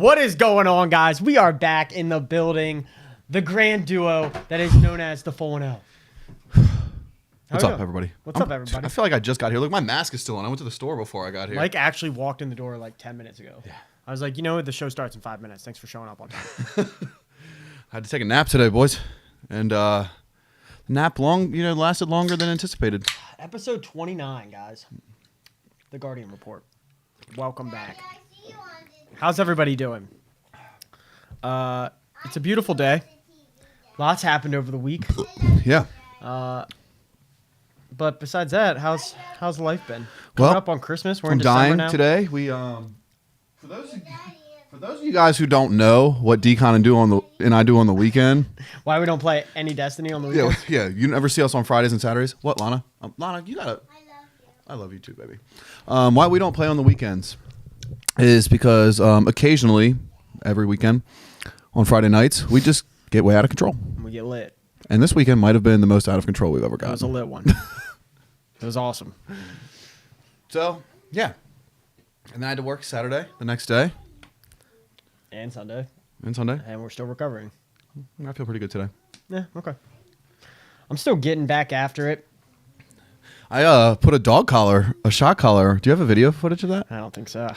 What is going on, guys? We are back in the building. The grand duo that is known as the 4-0. What's up, everybody? What's up, everybody? I feel like I just got here. Look, my mask is still on. I went to the store before I got here. Mike actually walked in the door like 10 minutes ago. Yeah. I was like, you know what? The show starts in 5 minutes. Thanks for showing up on time. I had to take a nap today, boys. And nap lasted longer than anticipated. Episode 29, guys. The Guardian Report. Welcome back. How's everybody doing? It's a beautiful day. Lots happened over the week. Yeah. But besides that, how's life been? Well, Coming up on Christmas. We're I'm in December dying now. today. We for those of you guys who don't know what Decon and I do on the weekend. Why we don't play any Destiny on the weekend? Yeah. You never see us on Fridays and Saturdays. What, Lana? Lana, you gotta. I love you too, baby. Why we don't play on the weekends is because occasionally, every weekend, on Friday nights, we just get way out of control. We get lit. And this weekend might have been the most out of control we've ever It gotten. was a lit one. It was awesome. So, yeah. And then I had to work Saturday, the next day. And Sunday. And Sunday. And we're still recovering. I feel pretty good today. Yeah, okay. I'm still getting back after it. I put a shock collar. Do you have a video footage of that? I don't think so.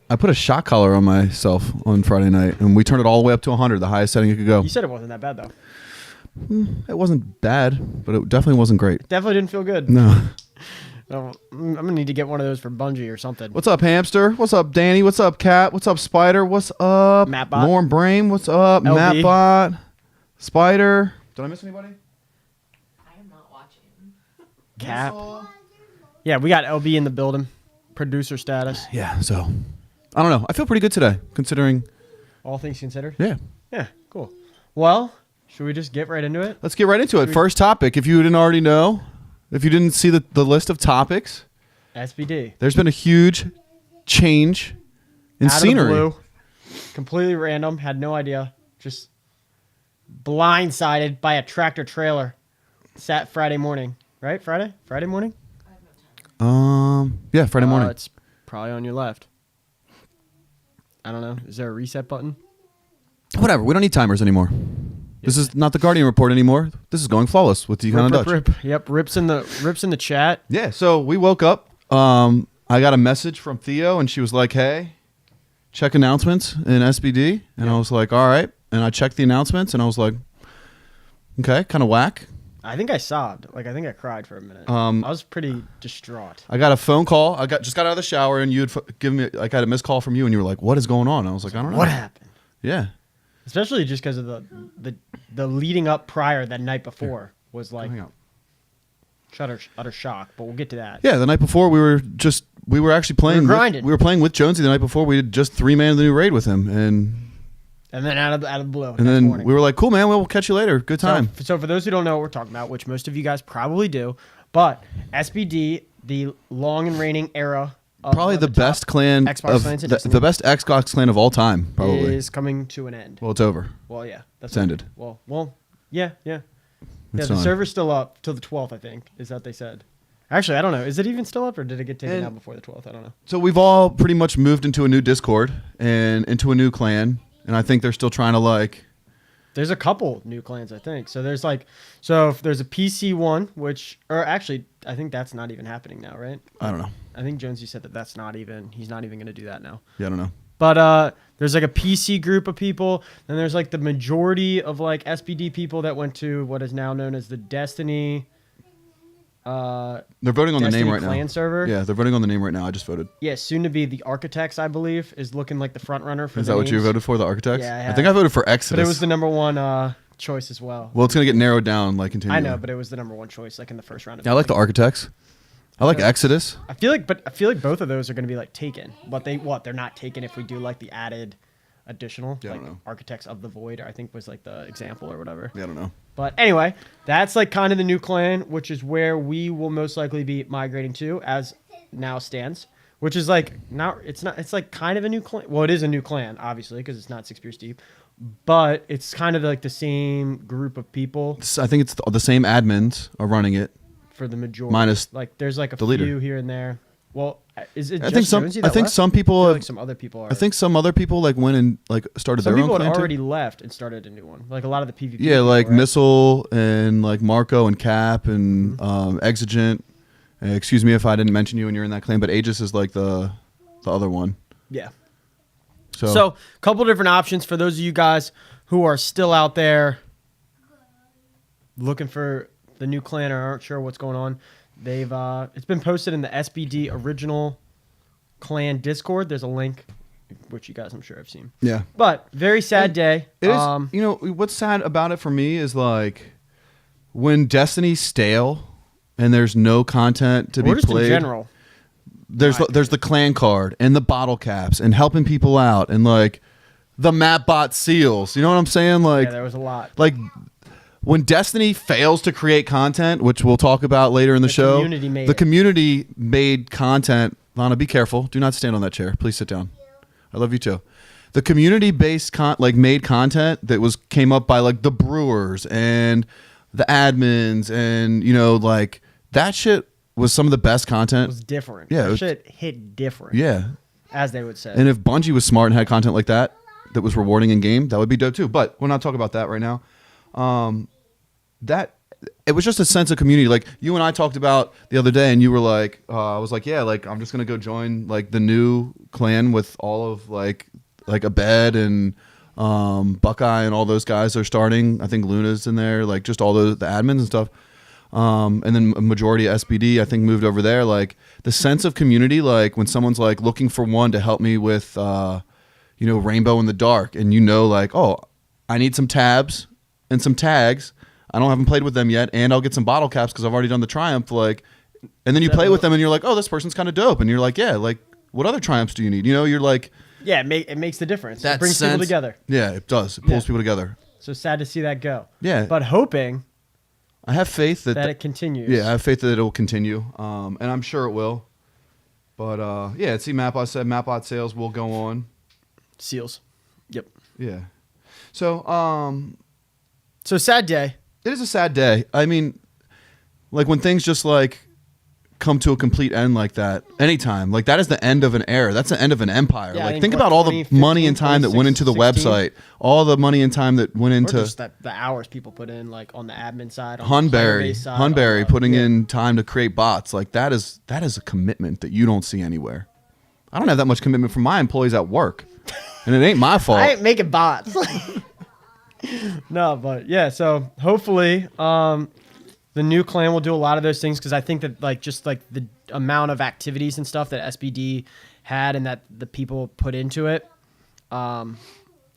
I put a shock collar on myself on Friday night, and we turned it all the way up to 100, the highest setting it could go. You said it wasn't that bad, though. It wasn't bad, but it definitely wasn't great. Definitely didn't feel good. No. I'm going to need to get one of those for Bungie or something. What's up, Hamster? What's up, Danny? What's up, Cat? What's up, Spider? What's up, Mattbot? Lauren Brain? What's up, LB? Mattbot? Spider? Did I miss anybody? I am not watching. Cap. Yeah, we got LB in the building. Producer status. Yeah, so I don't know. I feel pretty good today, considering. All things considered. Yeah. Yeah, cool. Well, should we just get right into it? Let's get right into it. First topic, if you didn't already know, if you didn't see the list of topics, SBD. there's been a huge change in Out of the scenery. blue, completely random. Had no idea. Just blindsided by a tractor trailer. Sat Friday morning. Right? Friday morning? Yeah, Friday morning. It's probably on your left. I don't know. Is there a reset button? Whatever. We don't need timers anymore. This is not the Guardian Report anymore. This is going flawless with Decon and Dutch. Rip. Yep, rips in the chat. Yeah, so we woke up. I got a message from Theo, and she was like, hey, check announcements in SBD. And I was like, all right. And I checked the announcements, and I was like, okay, kind of whack. I think I sobbed. I think I cried for a minute. I was pretty distraught. I got a phone call. just got out of the shower, and you had given me, I got a missed call from you, and you were like, what is going on? I was like, I don't know. What happened? Yeah. Especially just because of the leading up prior that night before was like Hang on. utter shock. But we'll get to that. Yeah, the night before we were actually playing. We were grinding. We were playing with Jonesy the night before. We did just 3-man the new raid with him, and then out of the blue. and then we were like, cool, man. We'll catch you later. Good time. So for those who don't know what we're talking about, which most of you guys probably do, but SBD, the long and reigning era. Of Probably the top best clan Xbox clans in Destiny the best Xbox clan of all time. Probably is coming to an end. Well, it's over. Well, yeah, that's It's ended. Well, yeah. It's The done. server's still up till the 12th, I think, is that they said. Actually, I don't know. Is it even still up, or did it get taken down before the 12th? I don't know. So we've all pretty much moved into a new Discord and into a new clan, and I think they're still trying to There's a couple new clans, I think. So there's if there's a PC one, or actually, I think that's not even happening now, right? I don't know. I think Jonesy said he's not even going to do that now. Yeah, I don't know. But there's a PC group of people. Then there's the majority of SBD people that went to what is now known as the Destiny. They're voting on Destiny the name right clan now. server. Yeah, they're voting on the name right now. I just voted. Yeah, soon to be the Architects, I believe, is looking like the front runner for. Is that what you names. voted for, the Architects? Yeah, I I think have. I voted for Exodus. But it was the number one choice as well. Well, it's gonna get narrowed down continually. I know, but it was the number one choice in the first round. Of I like the Architects. I like Yeah. Exodus. I feel like both of those are going to be taken, but they're not taken if we do the added additional Yeah, I don't know. Architects of the Void. I think was the example or whatever. Yeah, I don't know. But anyway, that's kind of the new clan, which is where we will most likely be migrating to as now stands. Which is it's kind of a new clan. Well, it is a new clan, obviously, because it's not 6 Beers Deep. But it's kind of the same group of people I think it's the same admins are running it. for the majority. Minus there's a the leader. few here and there. Well, is it I just think some. Jonesy I that think left? some I people. feel like some other people are. I think some other people like went and like started some their own people clan had too. already left and started a new one. Like a lot of the PvP. Yeah, people, like right? Missile and like Marco and Cap and Mm-hmm. Exigent. Excuse me if I didn't mention you when you're in that clan, but Aegis is like the other one. Yeah. So, So, a couple different options for those of you guys who are still out there looking for the new clan or aren't sure what's going on. They've it's been posted in the SBD original clan Discord. There's a link, which you guys I'm sure have seen. yeah. But very sad day. It is, you know, what's sad about it for me is like when Destiny's stale and there's no content to or be just played. in general. There's the clan card and the bottle caps and helping people out and like the Mapbot seals. You know what I'm saying? Like Yeah, there was a lot. like when Destiny fails to create content, which we'll talk about later in the show, community made the it. community made content. Lana, be careful. Do not stand on that chair. Please sit down. I love you too. The community-based made content that came up by like the brewers and the admins and you know like that shit was some of the best It content. was different. Yeah, That it was- shit hit different. Yeah. As they would say. And if Bungie was smart and had content like that that was rewarding in game, that would be dope too. But we're not talking about that right now. That it was just a sense of community. Like you and I talked about the other day, and you were like, I was like, yeah, like I'm just gonna go join like the new clan with all of like Abed and Buckeye and all those guys are starting. I think Luna's in there, like just all the admins and stuff. And then a majority of SBD, I think, moved over there. Like the sense of community, like when someone's like looking for one to help me with, you know, Rainbow in the Dark, and you know, like, oh, I need some tabs and some tags. I haven't played with them yet, and I'll get some bottle caps because I've already done the Triumph. Like, and then you play with them, and you're like, oh, this person's kind of dope, and you're like, yeah, like, what other Triumphs do you need? You know, you're like, yeah, it makes the difference. that It brings people sense- together. Yeah, it does. It pulls Yeah. people together. So sad to see that go. Yeah. But hoping I have faith that that it continues. Yeah, I have faith that it'll continue, and I'm sure it will. But yeah, see, Mapbot said Mapbot sales will go on. Seals. Yep. Yeah. So So sad day. it is a sad day. I mean, like when things just like come to a complete end like that, anytime, like that is the end of an era. That's the end of an empire. Yeah, I like think, think what, about all the 2015, money and time that went into the 2016? website, all the money and time that went Or into just the hours people put in, like on the admin side, on the player Hunberry, base side, on Hunberry the- putting yeah. in time to create bots. Like that is a commitment that you don't see anywhere. I don't have that much commitment from my employees at work, and it ain't my fault. I ain't making bots. No, but yeah. So hopefully, the new clan will do a lot of those things because I think that like just like the amount of activities and stuff that SBD had and that the people put into it, on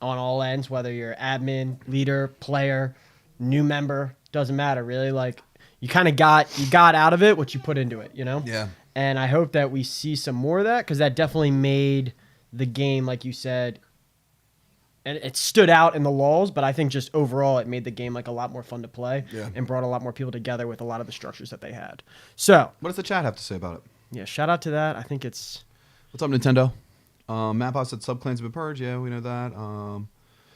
all ends, whether you're admin, leader, player, new member, doesn't matter really. Like you kind of got out of it what you put into it, you know? Yeah. And I hope that we see some more of that because that definitely made the game, like you said, and it stood out in the lulls, but I think just overall it made the game like a lot more fun to play Yeah. and brought a lot more people together with a lot of the structures that they had. So, What does the chat have to say about it? yeah, shout out to that. I think it's, What's up, Nintendo? Mapbot said subclans have been purged. Yeah, we know that.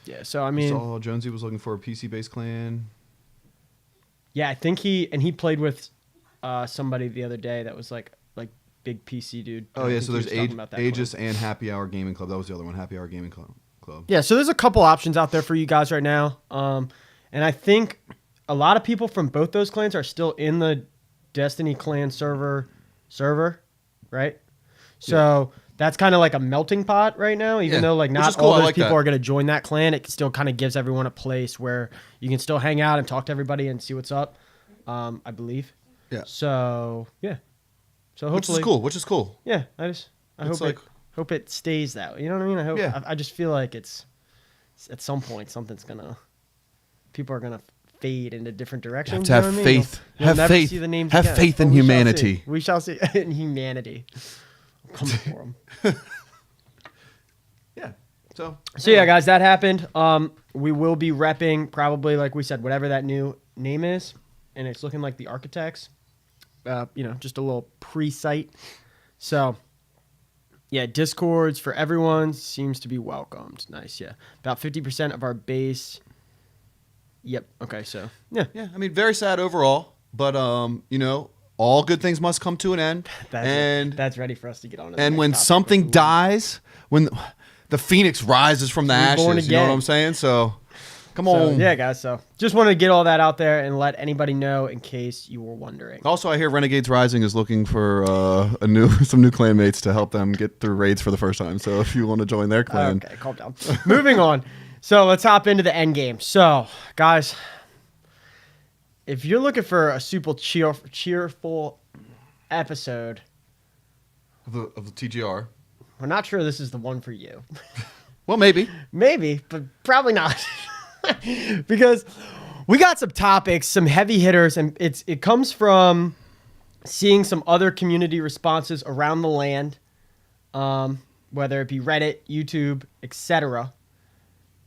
yeah, so I I mean, saw Jonesy was looking for a PC-based clan. yeah, I think he played with somebody the other day that was like big PC dude. I Oh don't yeah, think so he there's was talking about that Aegis clan. and Happy Hour Gaming Club. That was the other one, Happy Hour Gaming Club. Yeah, so there's a couple options out there for you guys right now. And I think a lot of people from both those clans are still in the Destiny clan server, right? So that's kind of like a melting pot right now, even Yeah, though like which not is cool. all I those like people that. are going to join that clan. It still kind of gives everyone a place where you can still hang out and talk to everybody and see what's up, I believe. Yeah. So, yeah. So Which hopefully. is cool. Which is cool. Yeah, I It's hope like- hope it stays that way. You know what I mean? I hope. Yeah. I just feel like it's at some point something's people are gonna fade into different directions. to have you know what I mean? faith. You'll Have never faith. see the names Have again, faith but in we shall humanity. see. We shall see in humanity. I'm coming for 'em. Yeah. So So yeah, guys, that happened. We will be repping probably like we said, whatever that new name is, and it's looking like the Architects. Just a little pre-site. So yeah, Discords for everyone seems to be welcomed. Nice, yeah. About 50% of our base. Yep. Okay, so yeah. Yeah, I mean, very sad overall, but you know, all good things must come to an end. That's ready for us to get on. And when something dies, when the phoenix rises from the ashes, you know what I'm saying? So, come on. Yeah, guys. So, just wanted to get all that out there and let anybody know in case you were wondering. Also, I hear Renegades Rising is looking for some new clanmates to help them get through raids for the first time. So, if you want to join their clan, okay, calm down. Moving on. So, let's hop into the end game. So, guys, if you're looking for a super cheerful episode of the TGR, we're not sure this is the one for you. Well, maybe, but probably not, because we got some topics, some heavy hitters, and it comes from seeing some other community responses around the land, whether it be Reddit, YouTube, etc.,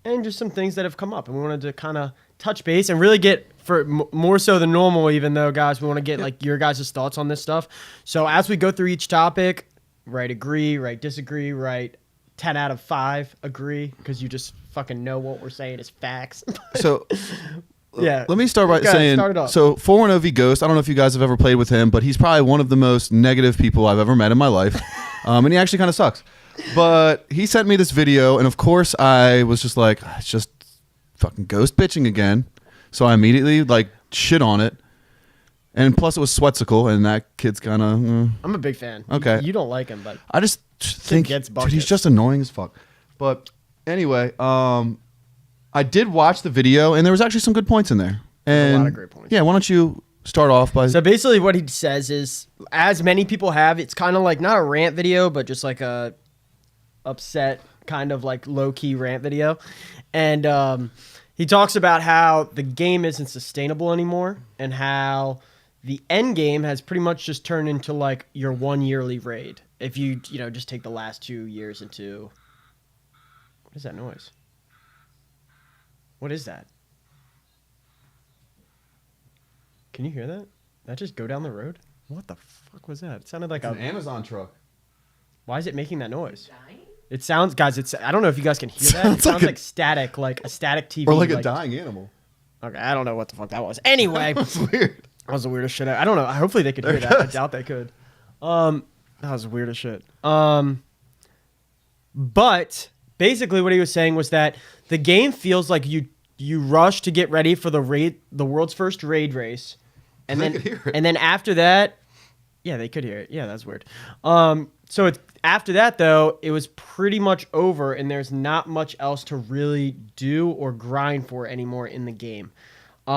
and just some things that have come up, and we wanted to kind of touch base and really get for more so than normal, even though, guys, we want to get like your guys' thoughts on this stuff. So as we go through each topic, right, agree, right, disagree, right, 10 out of 5 agree, because you just fucking know what we're saying is facts. So yeah, let me start by saying, so 410V Ghost, I don't know if you guys have ever played with him, but he's probably one of the most negative people I've ever met in my life. And he actually kind of sucks. But he sent me this video, and of course I was just like, it's just fucking ghost bitching again. So I immediately like shit on it. And plus it was Swetsicle, and that kid's kind of... I'm a big fan. Okay. You don't like him, but... I just think, dude, he's just annoying as fuck. But anyway, I did watch the video, and there was actually some good points in there. And a lot of great points. Yeah, why don't you start off by... So basically what he says is, as many people have, it's kind of like not a rant video, but just like a upset kind of like low-key rant video. And he talks about how the game isn't sustainable anymore, and how the end game has pretty much just turned into like your one yearly raid. If you just take the last 2 years into... What is that noise? What is that? Can you hear that? Did that just go down the road? What the fuck was that? It sounded like an Amazon truck. Why is it making that noise? Dying? It sounds, guys, I don't know if you guys can hear that. It sounds like static, like a static TV. Or like a dying animal. Okay, I don't know what the fuck that was. Anyway. That's weird. That was the weirdest shit. I don't know. Hopefully they could hear that. I doubt they could. That was weird as shit. But basically what he was saying was that the game feels like you rush to get ready for the world's first raid race. And they then could hear it. And then after that, yeah, they could hear it. Yeah, that's weird. So it's after that though, it was pretty much over, and there's not much else to really do or grind for anymore in the game. He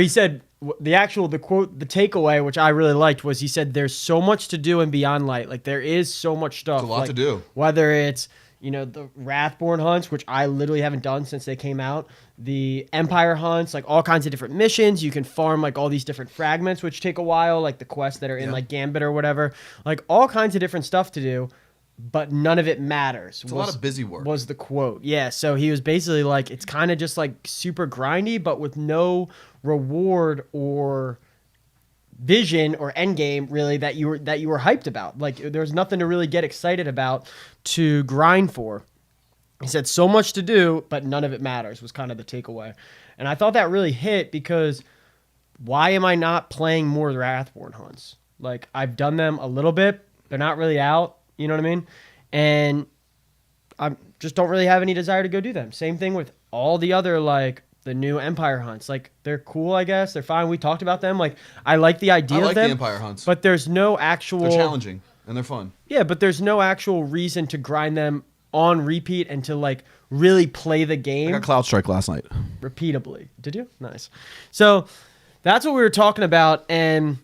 said the quote, the takeaway, which I really liked, was he said there's so much to do in Beyond Light. Like there is so much stuff. There's a lot to do. Whether it's the Wrathborn hunts, which I literally haven't done since they came out. The Empire hunts, like all kinds of different missions. You can farm like all these different fragments, which take a while, like the quests that are in like Gambit or whatever. Like all kinds of different stuff to do, but none of it matters. It's a lot of busy work. Was the quote. Yeah, so he was basically like, it's kind of just like super grindy, but with no reward or vision or end game really that you were hyped about. Like there's nothing to really get excited about to grind for. He said so much to do, but none of it matters, was kind of the takeaway. And I thought that really hit, because why am I not playing more Wrathborn hunts? Like I've done them a little bit. They're not really out, you know what I mean? And I just don't really have any desire to go do them. Same thing with all the other like the new Empire hunts. Like they're cool, I guess. They're fine. We talked about them. Like I like the idea of them. I like the Empire hunts. But there's no actual... They're challenging and they're fun. Yeah, but there's no actual reason to grind them on repeat and to like really play the game. I got Cloud Strike last night. Repeatably. Did you? Nice. So that's what we were talking about, and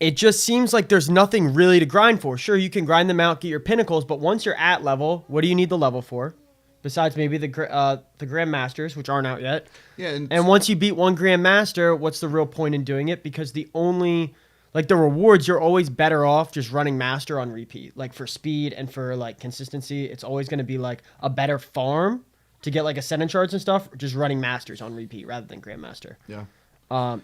it just seems like there's nothing really to grind for. Sure, you can grind them out, get your pinnacles, but once you're at level, what do you need the level for? Besides maybe the Grandmasters, which aren't out yet. Yeah, and once you beat one Grandmaster, what's the real point in doing it? Because the rewards, you're always better off just running Master on repeat. Like for speed and for like consistency, it's always going to be like a better farm to get like Ascendant shards and stuff, just running Masters on repeat rather than Grandmaster. Yeah.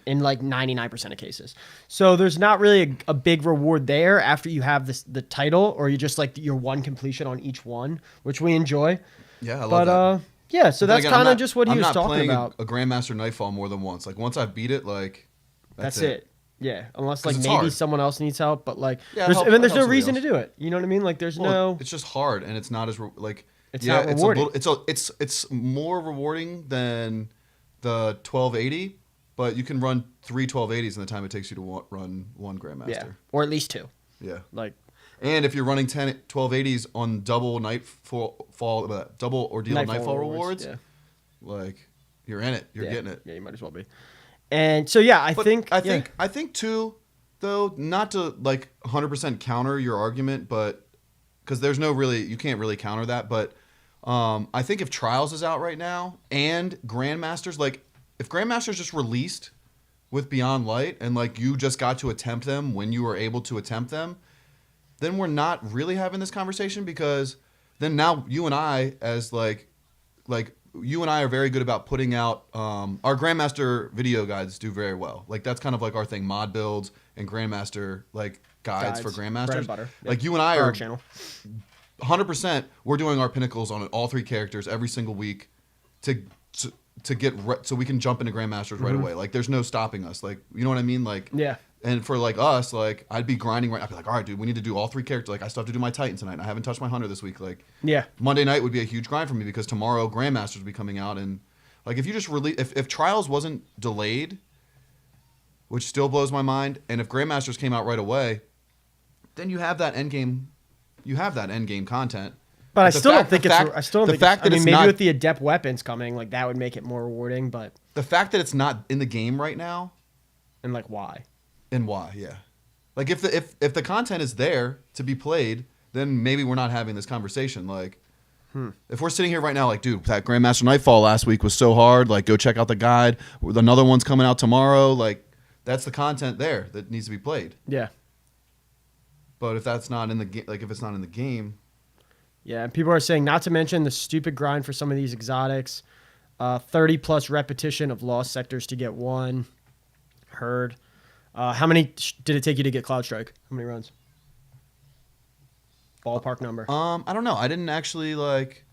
In like 99% of cases. So there's not really a big reward there after you have the title, or you just like your one completion on each one, which we enjoy. Yeah, I love that. Yeah, so that's kind of just what he was talking about. I'm not playing a Grandmaster Nightfall more than once. Like once I beat it, like That's it. Yeah, unless like 'Cause maybe it's hard. someone else needs help, but like Yeah, there's, help- I mean, there's help no somebody reason to else. do it. You know what I mean? Like there's Well, no. it's just hard, and it's not as like. It's yeah, not rewarding. It's more rewarding than the 1280, but you can run 3 1280s in the time it takes you to run one Grandmaster. Yeah, or at least 2. Yeah. Like And if you're running 10 1280s on double double ordeal nightfall rewards, yeah. like you're in it. You're Yeah. getting it. Yeah, you might as well be. And so yeah, I But think I think too, though, not to like 100% counter your argument, but because there's no really, you can't really counter that. But I think if Trials is out right now and Grandmasters, like if Grandmasters just released with Beyond Light and like you just got to attempt them when you were able to attempt them, then we're not really having this conversation, because then now you and I as like you and I are very good about putting out our Grandmaster video guides do very well. Like that's kind of like our thing, mod builds and Grandmaster like guides for bread Grandmasters. and butter. Like you and I For our are channel. 100%. We're doing our pinnacles on all 3 characters every single week to get so we can jump into Grandmasters right away. Like there's no stopping us. Like you know what I mean? Like Yeah. And for like us, like I'd be grinding right. I'd be like, all right, dude, we need to do all 3 characters. Like I still have to do my Titan tonight. And I haven't touched my Hunter this week. Like Yeah. Monday night would be a huge grind for me because tomorrow Grandmasters would be coming out, and like if you just release, if Trials wasn't delayed, which still blows my mind, and if Grandmasters came out right away, then you have that end game. You have that end game content. But I the still don't fact- think the it's. fact- I still don't the think. fact I that mean, it's maybe not- with the adept weapons coming, like that would make it more rewarding. But The fact that it's not in the game right now, and like why? and why, yeah. Like if the content is there to be played, then maybe we're not having this conversation. Like if we're sitting here right now, like, dude, that Grandmaster Nightfall last week was so hard. Like, go check out the guide. Another one's coming out tomorrow. Like, that's the content there that needs to be played. Yeah. But if that's not in the game, like if it's not in the game, Yeah, and people are saying not to mention the stupid grind for some of these exotics, 30 plus repetition of lost sectors to get 1. Heard. How many did it take you to get Cloud Strike? How many runs? Ballpark number. I don't know. I didn't actually like.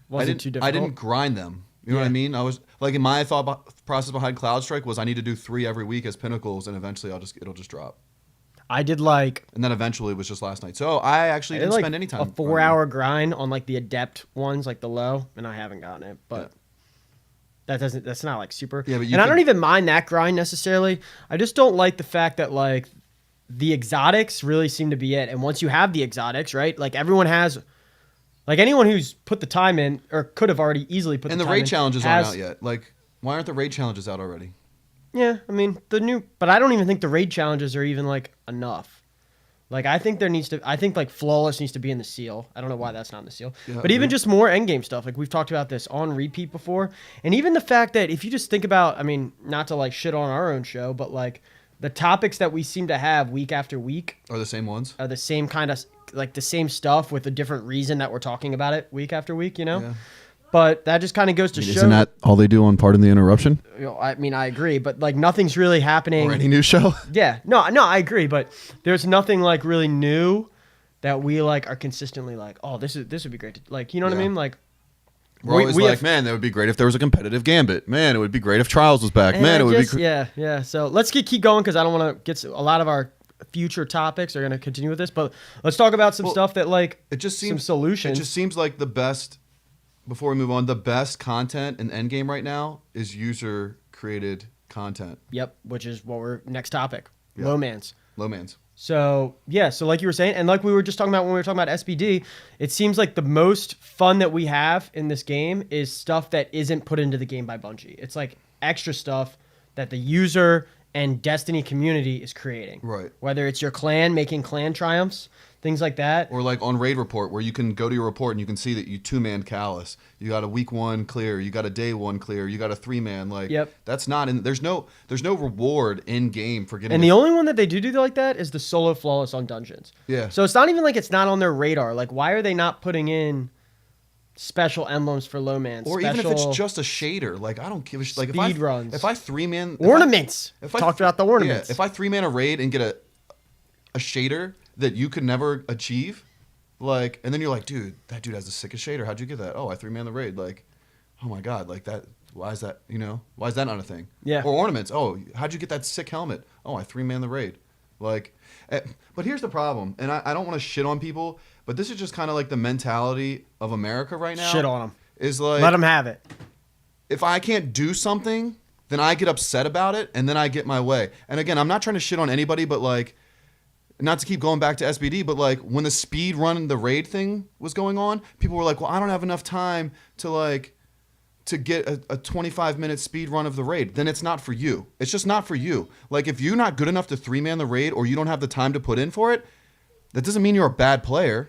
Wasn't too difficult. I didn't grind them. You know what I Yeah. mean? I was like, in my process behind Cloud Strike was I need to do 3 every week as pinnacles, and eventually it'll just drop. I did like And then eventually it was just last night. So I actually didn't like spend any time. a 4-hour grind on like the adept ones, like the low, and I haven't gotten it, but that's not like super. Yeah, but you and I can- don't even mind that grind necessarily. I just don't like the fact that like the exotics really seem to be it. And once you have the exotics, right? Like everyone has, like anyone who's put the time in or could have already easily put And the the time raid in challenges has- aren't out yet. Like, why aren't the raid challenges out already? Yeah, I mean but I don't even think the raid challenges are even like enough. Like I think like flawless needs to be in the seal. I don't know why that's not in the seal. Yeah, but even agreed. just more endgame stuff. Like we've talked about this on repeat before. And even the fact that if you just think about, I mean, not to like shit on our own show, but like the topics that we seem to have week after week Are the same ones? are the same kind of like the same stuff with a different reason that we're talking about it week after week, you know? Yeah. But that just kind of goes to show. Isn't that all they do on Pardon the Interruption? You know, I mean, I agree, but like nothing's really happening. Or any news show? Yeah, no, I agree, but there's nothing like really new that we like are consistently like, oh, this would be great to like, you know what I Yeah. mean? Like, We're always we like, have- man, that would be great if there was a competitive Gambit. Man, it would be great if Trials was back. and Man, I it would just- be. yeah. So let's keep going because I don't want to get a lot of our future topics are going to continue with this, but let's talk about some stuff that like It just seems some solutions. It just seems like the best. Before we move on, the best content in Endgame right now is user created content. Yep, which is what we're next topic. Yeah. Lowmans. Low mans. So yeah, so like you were saying, and like we were just talking about when we were talking about SBD, it seems like the most fun that we have in this game is stuff that isn't put into the game by Bungie. It's like extra stuff that the user and Destiny community is creating. Right. Whether it's your clan making clan triumphs, things like that. Or like on Raid Report, where you can go to your report and you can see that you 2-man Callus. You got a week 1 clear. You got a day 1 clear. You got a 3-man. Like, Yep. that's not in. There's no reward in game for getting. And the only one that they do like that is the solo flawless on dungeons. Yeah. So it's not even like it's not on their radar. Like, why are they not putting in special emblems for Lowmans? Or even if it's just a shader, like I don't give a shit. Like Speed runs. If I 3-man Ornaments. if I Talked about the ornaments. Yeah, if I 3-man a raid and get a shader that you could never achieve, like, and then you're like, dude, that dude has the sickest shader. How'd you get that? Oh, I 3-man the raid. Like, oh my god, like that. Why is that? Why is that not a thing? Yeah. Or ornaments. Oh, how'd you get that sick helmet? Oh, I 3-man the raid. Like, but here's the problem, and I don't want to shit on people, but this is just kind of like the mentality of America right now. Shit on them. Is like, let them have it. If I can't do something, then I get upset about it, and then I get my way. And again, I'm not trying to shit on anybody, but like, not to keep going back to SBD, but like when the speed run the raid thing was going on, people were like, well, I don't have enough time to get a 25-minute speed run of the raid. Then it's not for you. It's just not for you. Like, if you're not good enough to 3-man the raid, or you don't have the time to put in for it, that doesn't mean you're a bad player.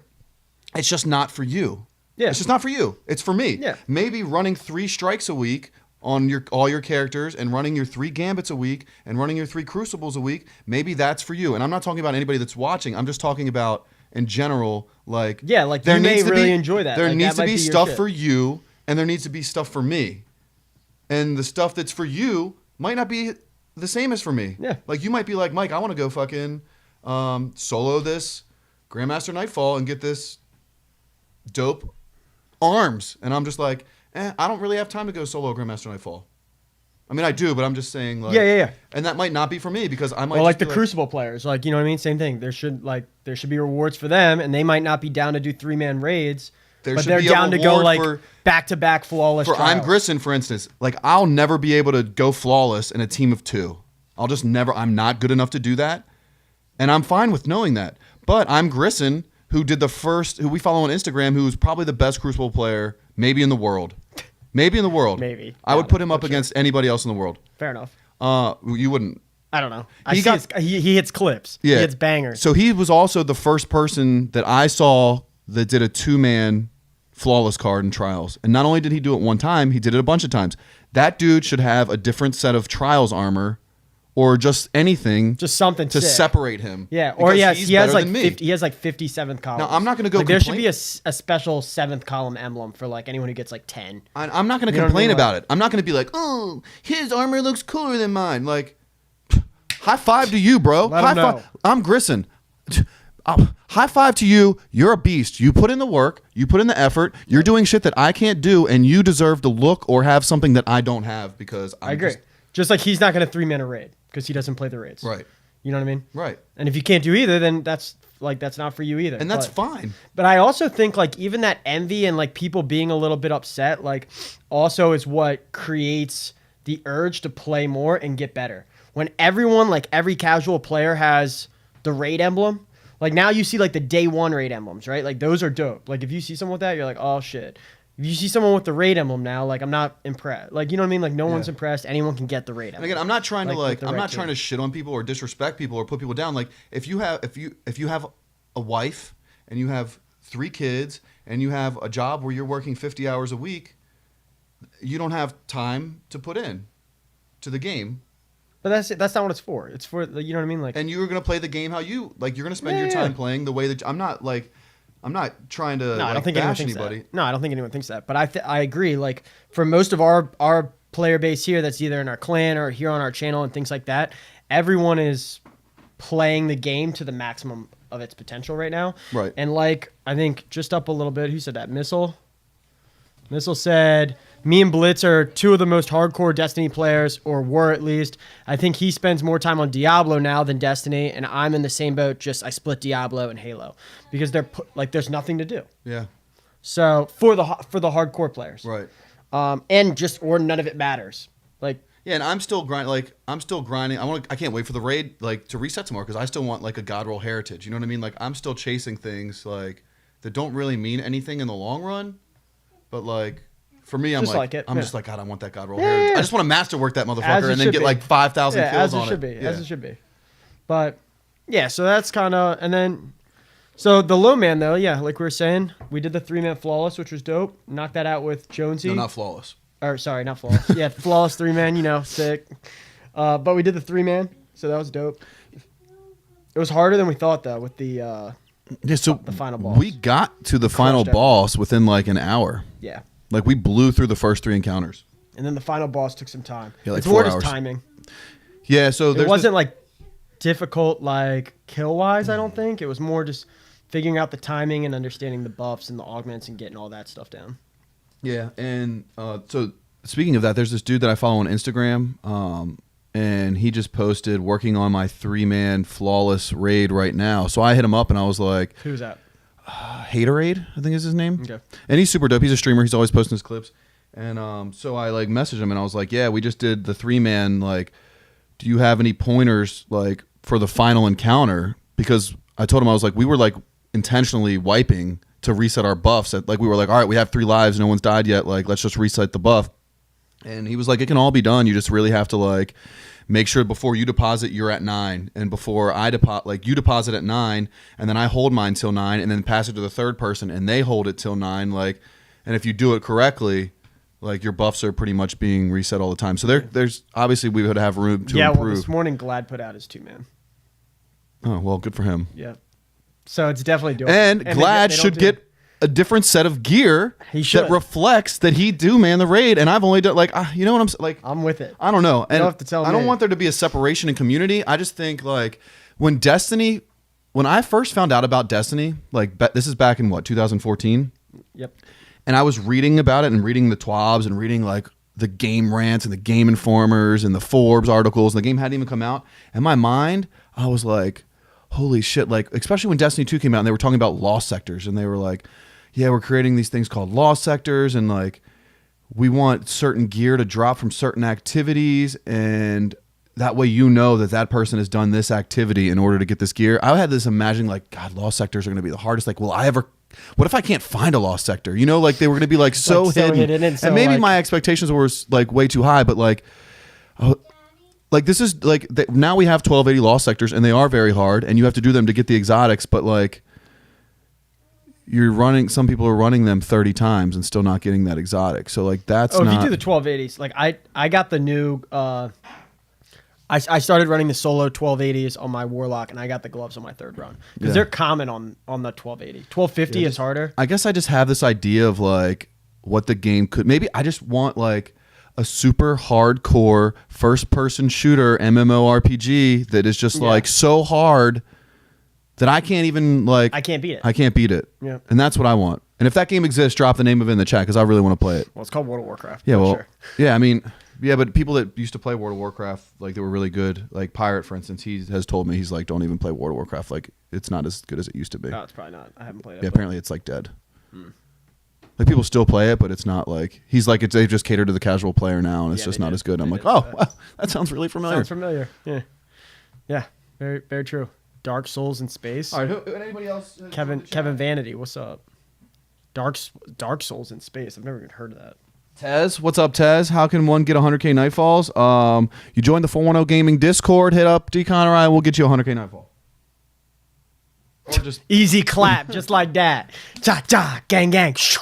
It's just not for you. Yeah. It's just not for you. It's for me. Yeah. Maybe running 3 strikes a week on all your characters, and running your 3 gambits a week, and running your 3 crucibles a week, maybe that's for you. And I'm not talking about anybody that's watching. I'm just talking about in general, like, yeah, like you may really enjoy that. There like, needs that to might be your stuff shit. for you, and there needs to be stuff for me. And the stuff that's for you might not be the same as for me. Yeah. Like, you might be like, Mike, I want to go fucking solo this Grandmaster Nightfall and get this dope arms. And I'm just like, I don't really have time to go solo Grandmaster Nightfall. I mean, I do, but I'm just saying, like, yeah. And that might not be for me, because I might. Well, like the be Crucible players, like, you know what I mean? Same thing. There should be rewards for them, and they might not be down to do 3-man raids, but they're down to go like back-to-back flawless. For trials. I'm Grissom, for instance, like, I'll never be able to go flawless in a team of 2. I'll just never. I'm not good enough to do that, and I'm fine with knowing that. But I'm Grissom, who we follow on Instagram, who's probably the best Crucible player maybe in the world. Maybe in the world. Maybe. I would put him up against anybody else in the world. Fair enough. You wouldn't. I don't know. He hits clips. Yeah. He hits bangers. So he was also the first person that I saw that did a 2-man flawless card in trials. And not only did he do it one time, he did it a bunch of times. That dude should have a different set of trials armor, or just anything, just something to sick. separate him. Yeah, or he has like 50, 50. He has like 57th columns. Now, I'm not going to go. Like, there should be a special 7th column emblem for like anyone who gets like 10. I'm not going to complain about it. I'm not going to be like, oh, his armor looks cooler than mine. Like, high five to you, bro. Let high him know. five. I'm Grissom. High five to you. You're a beast. You put in the work. You put in the effort. You're doing shit that I can't do, and you deserve to look or have something that I don't have, because I agree. Just like he's not going to 3-man a raid because he doesn't play the raids. Right. You know what I mean? Right. And if you can't do either, then that's not for you either. And that's fine. But I also think like even that envy and like people being a little bit upset, like also is what creates the urge to play more and get better. When everyone, like every casual player has the raid emblem, like now you see like the day 1 raid emblems, right? Like those are dope. Like if you see someone with that, you're like, oh shit. If you see someone with the raid emblem now, like I'm not impressed. Like, you know what I mean? Like no one's impressed. Anyone can get the raid emblem. And again, I'm not trying to trying to shit on people or disrespect people or put people down. Like, if you have a wife and you have 3 kids and you have a job where you're working 50 hours a week, you don't have time to put in to the game. But that's not what it's for. It's for, you know what I mean? Like, and you're gonna play the game how you like. You're gonna spend your time playing the way that I'm not trying to. No, I don't think bash anyone thinks anybody. that. No, I don't think anyone thinks that. But I agree. Like for most of our player base here, that's either in our clan or here on our channel and things like that, everyone is playing the game to the maximum of its potential right now. Right. And like I think just up a little bit, who said that? Missile said, me and Blitz are 2 of the most hardcore Destiny players, or were at least. I think he spends more time on Diablo now than Destiny, and I'm in the same boat, just I split Diablo and Halo. Because there's nothing to do. Yeah. So for the hardcore players. Right. And just, or none of it matters. Like, yeah, and I'm still grinding. I can't wait for the raid like to reset tomorrow, because I still want like a God Roll heritage. You know what I mean? Like, I'm still chasing things like that don't really mean anything in the long run. But like for me, I'm just like it, I'm yeah. just like, God, I want that God Roll heritage. Yeah. I just want to masterwork that As motherfucker it and then should get be. like 5,000 yeah, kills as it on should it. be, as it should be. But yeah, so that's kind of, and then so the low man though, yeah, like we were saying, we did the 3-man flawless, which was dope. Knocked that out with Jonesy. No, not flawless. Or sorry, not flawless. Yeah, flawless 3-man, you know, sick. But we did the 3-man, so that was dope. It was harder than we thought though with the the final boss. We got to the final everything. boss within like an hour. Yeah. Like, we blew through the first 3 encounters. And then the final boss took some time. Yeah, like it's more 4 just hours. timing. Yeah, so It wasn't like difficult like kill wise, I don't think. It was more just figuring out the timing and understanding the buffs and the augments and getting all that stuff down. Yeah, and so speaking of that, there's this dude that I follow on Instagram, and he just posted working on my 3-man flawless raid right now. So I hit him up and I was like, Who's that? Haterade, I think is his name. Okay. And he's super dope. He's a streamer. He's always posting his clips. And so I like messaged him and I was like, yeah, we just did the 3-man. Like, do you have any pointers like for the final encounter? Because I told him, I was like, we were like intentionally wiping to reset our buffs. Like we were like, all right, we have 3 lives. No one's died yet. Like, let's just reset the buff. And he was like, it can all be done. You just really have to like make sure before you deposit, you're at 9. And before I deposit, like you deposit at 9 and then I hold mine till 9 and then pass it to the third person and they hold it till 9. Like, and if you do it correctly, like your buffs are pretty much being reset all the time. So there's obviously we would have room to Well, improve. this morning Glad put out his 2-man. Oh, well, good for him. Yeah. So it's definitely doing. And Glad they don't should do- get a different set of gear He should. that reflects that he do man the raid. And I've only done like, you know what I'm like. I'm with it. I don't know. And don't have to tell I don't me. want there to be a separation in community. I just think like when I first found out about Destiny, like this is back in what, 2014? Yep. And I was reading about it and reading the TWABs and reading like the game rants and the game informers and the Forbes articles. And the game hadn't even come out. In my mind, I was like, holy shit. Like, especially when Destiny 2 came out and they were talking about lost sectors and they were like, yeah, we're creating these things called lost sectors. And like, we want certain gear to drop from certain activities. And that way, you know that person has done this activity in order to get this gear. I had this imagining like, God, lost sectors are going to be the hardest. Like, what if I can't find a lost sector? You know, like they were going to be like so hidden. And, so, and maybe like, my expectations were like way too high, but like this is like now we have 1280 lost sectors and they are very hard and you have to do them to get the exotics, but like some people are running them 30 times and still not getting that exotic. So like that's if not. you do the 1280s, like I got the new. I started running the solo 1280s on my Warlock, and I got the gloves on my 3rd run because they're common on the 1280. 1250 is harder. I guess I just have this idea of like what the game could. Maybe I just want like a super hardcore first-person shooter MMORPG that is just like so hard that I can't even like. I can't beat it. I can't beat it. Yeah. And that's what I want. And if that game exists, drop the name of it in the chat because I really want to play it. Well, it's called World of Warcraft. Yeah, but well, sure. yeah, I mean, yeah, but people that used to play World of Warcraft, like they were really good. Like Pirate, for instance, he has told me he's like, don't even play World of Warcraft. Like it's not as good as it used to be. No, it's probably not. I haven't played it. Yeah, but- apparently it's like dead. Like people still play it, but it's not like he's like they've just catered to the casual player now, and it's Yeah, just they not did. as good. I'm They like, did oh, that. wow, that sounds really familiar. Sounds familiar. Yeah. Yeah. Very, very true. Dark Souls in space. All right, anybody else? Kevin Vanity, what's up? Dark Souls in space. I've never even heard of that. Tez, what's up, Tez? How can one get 100K Nightfalls? You join the 410 Gaming Discord, hit up Decon or I, we'll get you a 100K Nightfall. Or just Easy clap, just like that. Cha cha, gang gang. Shoo.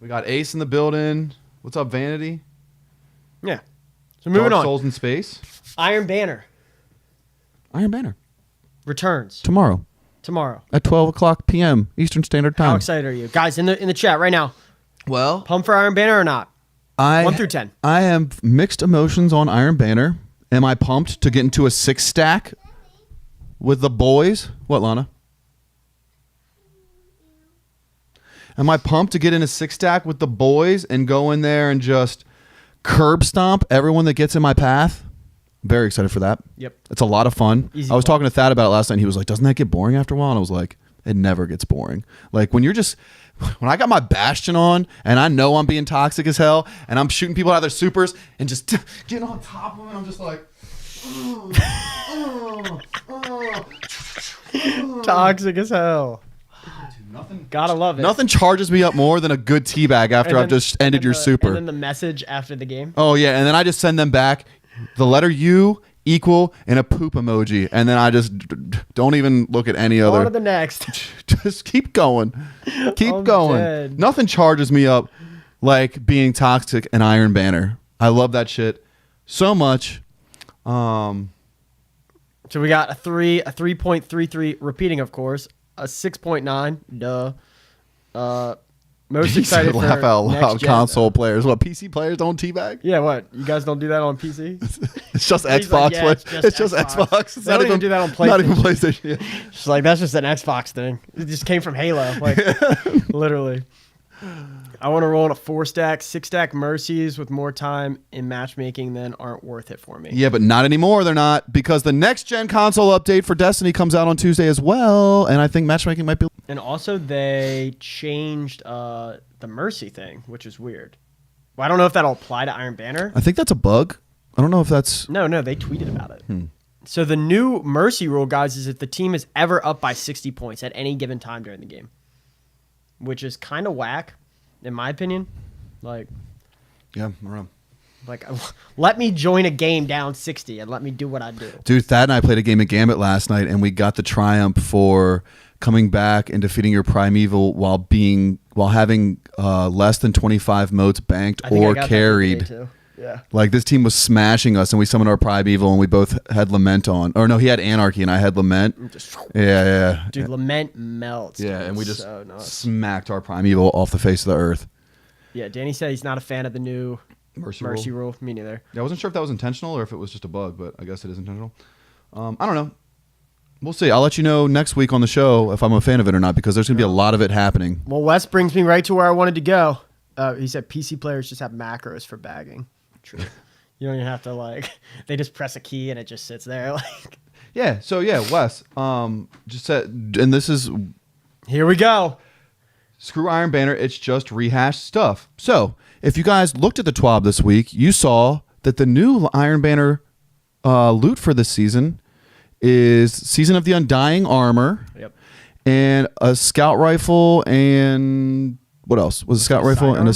we got Ace in the building. What's up, Vanity? Yeah. So moving Dark on. Souls in Space. Iron Banner Iron Banner returns tomorrow tomorrow. at 12 o'clock p.m. Eastern Standard Time. How excited are you, guys? In the chat right now. Well, Pumped for Iron Banner or not? 1 through 10. I have mixed emotions on Iron Banner. Am I pumped to get into a 6 stack with the boys? What, Lana? Am I pumped to get in a 6 stack with the boys and go in there and just curb stomp everyone that gets in my path? Very excited for that. Yep. It's a lot of fun. Easy I was fun. talking to Thad about it last night. He was like, doesn't that get boring after a while? And I was like, it never gets boring. Like when I got my Bastion on and I know I'm being toxic as hell and I'm shooting people out of their supers and just getting on top of them and I'm just like, Toxic as hell. nothing. Gotta love it. Nothing charges me up more than a good teabag after And I've then- just ended and your the- super. And then the message after the game. Oh yeah, and then I just send them back the letter U equal and a poop emoji, and then I just don't even look at any On other. to the next. Just keep going, keep I'm going. dead. Nothing charges me up like being toxic and Iron Banner. I love that shit so much. So we got a 3.33 repeating, of course, a 6.9. Duh. Most excited for laugh out next loud. gen, Console though. players, what PC players don't teabag? Yeah, what? You guys don't do that on PC? It's just He's Xbox. like, yeah, it's just Xbox. It's They don't even do that on Not even PlayStation. PlayStation. It's like that's just an Xbox thing. It just came from Halo, like literally. I want to roll in a 4-stack, 6-stack mercies with more time in matchmaking than aren't worth it for me. Yeah, but not anymore. They're not, because the next gen console update for Destiny comes out on Tuesday as well, and I think matchmaking might be. And also they changed the mercy thing, which is weird. Well, I don't know if that'll apply to Iron Banner. I think that's a bug. I don't know if that's. No, they tweeted about it. So the new mercy rule, guys, is if the team is ever up by 60 points at any given time during the game, which is kind of whack, in my opinion. Like, Yeah, around. like, let me join a game down 60 and let me do what I do. Dude, Thad and I played a game of Gambit last night, and we got the triumph for coming back and defeating your Primeval while having less than 25 motes banked I think I or got that carried. today, too. Yeah. Like, this team was smashing us, and we summoned our Primeval, and we both had Lament on. Or no, he had Anarchy, and I had Lament. Just, Yeah. dude, Lament melts. Yeah, dude. and we It's just so nuts. smacked our Primeval off the face of the earth. Yeah, Danny said he's not a fan of the new mercy rule. Me neither. Yeah, I wasn't sure if that was intentional or if it was just a bug, but I guess it is intentional. I don't know. We'll see. I'll let you know next week on the show if I'm a fan of it or not, because there's going to be a lot of it happening. Well, Wes brings me right to where I wanted to go. He said PC players just have macros for bagging. True. You don't even have to, they just press a key and it just sits there. Yeah, so Wes, just said, and this is Here we go. screw Iron Banner, it's just rehashed stuff. So, if you guys looked at the TWAB this week, you saw that the new Iron Banner loot for this season is Season of the Undying Armor. Yep. And a scout rifle, and what else? Was a scout rifle and a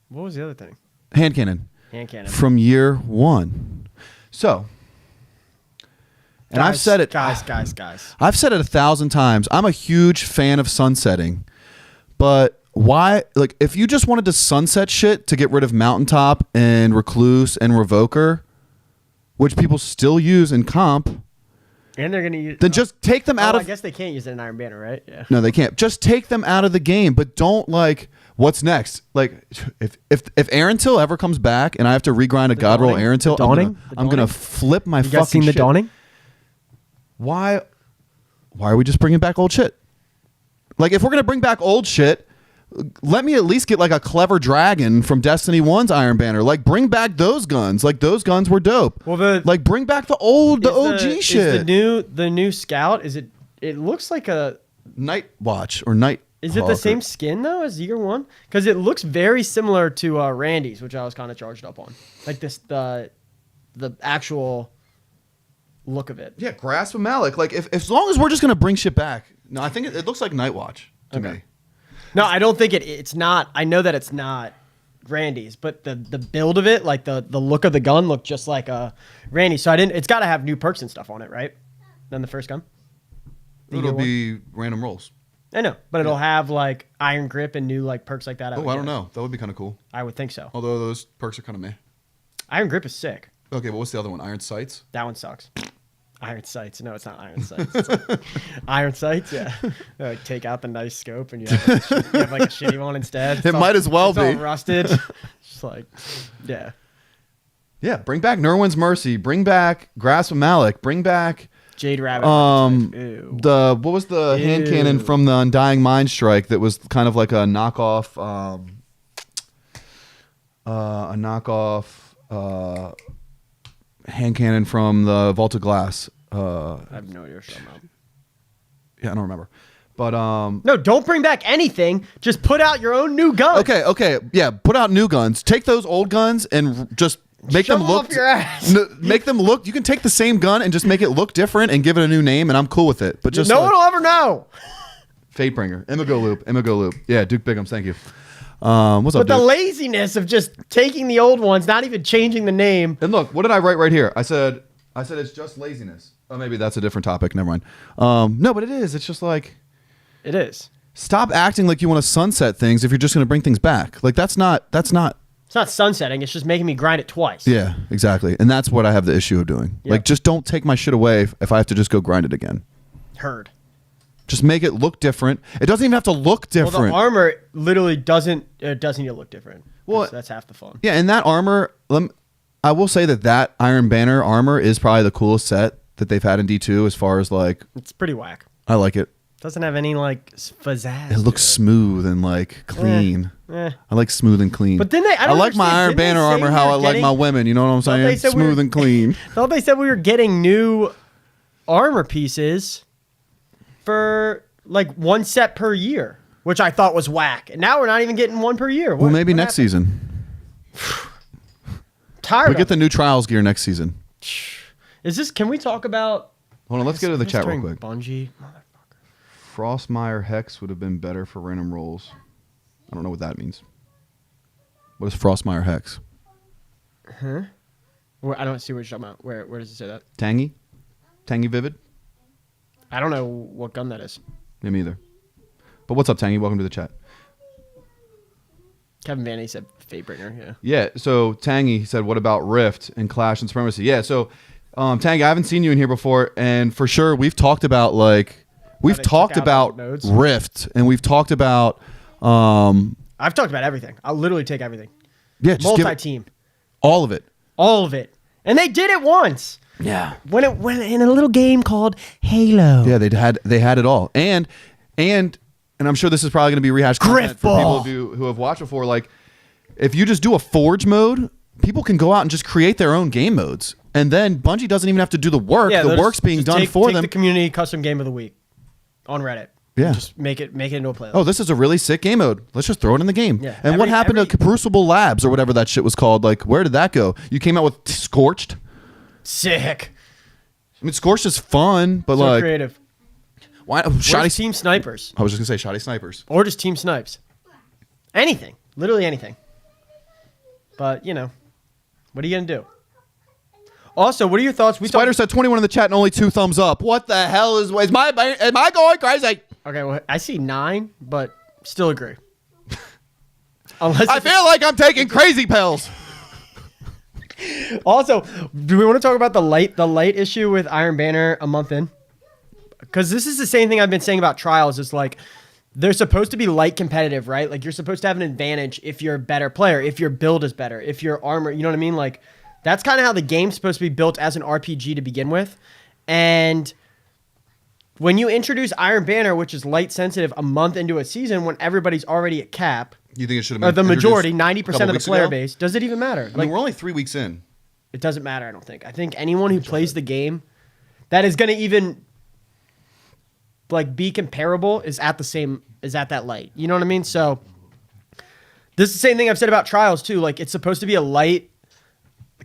What was the other thing? hand cannon Hand cannon. from year 1. So, and I've said it, Guys. I've said it 1,000 times. I'm a huge fan of sunsetting, but why? Like, if you just wanted to sunset shit to get rid of Mountaintop and Recluse and Revoker, which people still use in comp, And they're going to use... then just take them out I of. guess they can't use it in Iron Banner, right? Yeah. No, they can't. Just take them out of the game, but don't what's next? Like, if Aaron Till ever comes back and I have to regrind a God roll Dawning? Aaron Till, The Dawning? I'm gonna flip my You fucking guys seen the shit. Dawning? Why are we just bringing back old shit? Like, if we're gonna bring back old shit, let me at least get like a clever dragon from Destiny 1's Iron Banner. Like, bring back those guns. Like, those guns were dope. Well, like, bring back the OG shit. Is the new scout, it looks like a... Night Watch or Night. Is it the same skin, though, as year 1? Because it looks very similar to Randy's, which I was kind of charged up on. Like, the actual look of it. Yeah, Grasp of Malik. Like, if as long as we're just gonna bring shit back. No, I think it looks like Night Watch to me. No, I don't think it's not. I know that it's not Randy's, but the build of it, like the look of the gun, looked just like Randy. So it's got to have new perks and stuff on it, right? Than the first gun. It'll be random rolls. I know, but it'll have like iron grip and new like perks like that. I don't know. That would be kind of cool. I would think so. Although those perks are kind of meh. Iron grip is sick. Okay, but what's the other one? Iron Sights? That one sucks. Iron sights. No, it's not iron sights. It's like iron sights. Yeah. Like, take out the nice scope and you have like a shitty one instead. It might as well it's be. all rusted. Just like, yeah. Yeah, bring back Nerwin's Mercy. Bring back Grasp of Malik. Bring back Jade Rabbit. Ew. what was the hand cannon from the Undying Mind Strike that was kind of like a knockoff hand cannon from the Vault of Glass. I have no idea what you're talking about. Yeah, I don't remember. But No, don't bring back anything. Just put out your own new gun. okay, yeah, put out new guns. Take those old guns and just make Shove them them look off your ass. make them look. You can take the same gun and just make it look different and give it a new name, and I'm cool with it. But just no one will ever know. Fatebringer, Imago Loop. Yeah, Duke Bigums, thank you. What's up, But the Duke? laziness of just taking the old ones, not even changing the name. And look, what did I write right here? I said it's just laziness. Oh, maybe that's a different topic. Never mind. No, but it is. It's just like, It is. stop acting like you want to sunset things if you're just going to bring things back. Like, that's not. It's not sunsetting. It's just making me grind it twice. Yeah, exactly. And that's what I have the issue of doing. Yep. Like, just don't take my shit away if I have to just go grind it again. Heard. Just make it look different. It doesn't even have to look Well, different. the armor literally doesn't need to look different. Well, That's half the fun. Yeah, and that armor, I will say that Iron Banner armor is probably the coolest set that they've had in D2 as far as like, It's pretty whack. I like it. Doesn't have any like pizzazz. It looks smooth and like clean. Eh. I like smooth and clean. But then I like my Iron Banner armor how I like my women. You know what I'm saying? Smooth and clean. Thought they said we were getting new armor pieces for like one set per year, which I thought was whack. And now we're not even getting one per year. Well, maybe next season. Tired. We get the new Trials gear next season. Is this? Can we talk about? Hold on, let's get to the chat real quick. Bungie. Frostmire Hex would have been better for random rolls. I don't know what that means. What is Frostmire Hex? Huh? I don't see what you're talking about. Where does it say that? Tangy? Tangy Vivid? I don't know what gun that is. Me either. But what's up, Tangy? Welcome to the chat. Kevin Vanny said Fatebringer, yeah. Yeah, so Tangy said, what about Rift and Clash and Supremacy? Yeah, so Tangy, I haven't seen you in here before, and for sure we've talked about we've talked about Rift, and we've talked about I've talked about everything. I'll literally take everything. Yeah, just multi-team. All of it. All of it. And they did it once. Yeah. When in a little game called Halo. Yeah, they had it all. And I'm sure this is probably going to be rehashed content for people of you who have watched before. Like, if you just do a Forge mode, people can go out and just create their own game modes. And then Bungie doesn't even have to do the work. Yeah, the work's being done for them. Take the community custom game of the week on Reddit. Yeah. Just make it into a playlist. Oh, this is a really sick game mode. Let's just throw it in the game. Yeah. And what happened to Crucible Labs or whatever that shit was called? Like, where did that go? You came out with Scorched? Sick. I mean, Scorched is fun, but So like... creative. Why? Where's Team Snipers? I was just going to say Shoddy Snipers. Or just Team Snipes. Anything. Literally anything. But, you know, what are you going to do? Also, what are your thoughts? Spider said 21 in the chat and only 2 thumbs up. What the hell am I going crazy? Okay, well, I see 9, but still agree. I feel like I'm taking crazy pills. Also, do we want to talk about the light issue with Iron Banner a month in? Because this is the same thing I've been saying about Trials. It's like they're supposed to be light competitive, right? Like you're supposed to have an advantage if you're a better player, if your build is better, if your armor, you know what I mean? Like that's kind of how the game's supposed to be built as an RPG to begin with. And when you introduce Iron Banner, which is light sensitive, a month into a season when everybody's already at cap, you think it should have been the majority, 90% of the player base, does it even matter? I mean, we're only 3 weeks in. It doesn't matter, I don't think. I think anyone who plays the game that is going to even like be comparable is at that light. You know what I mean? So this is the same thing I've said about Trials too. Like it's supposed to be a light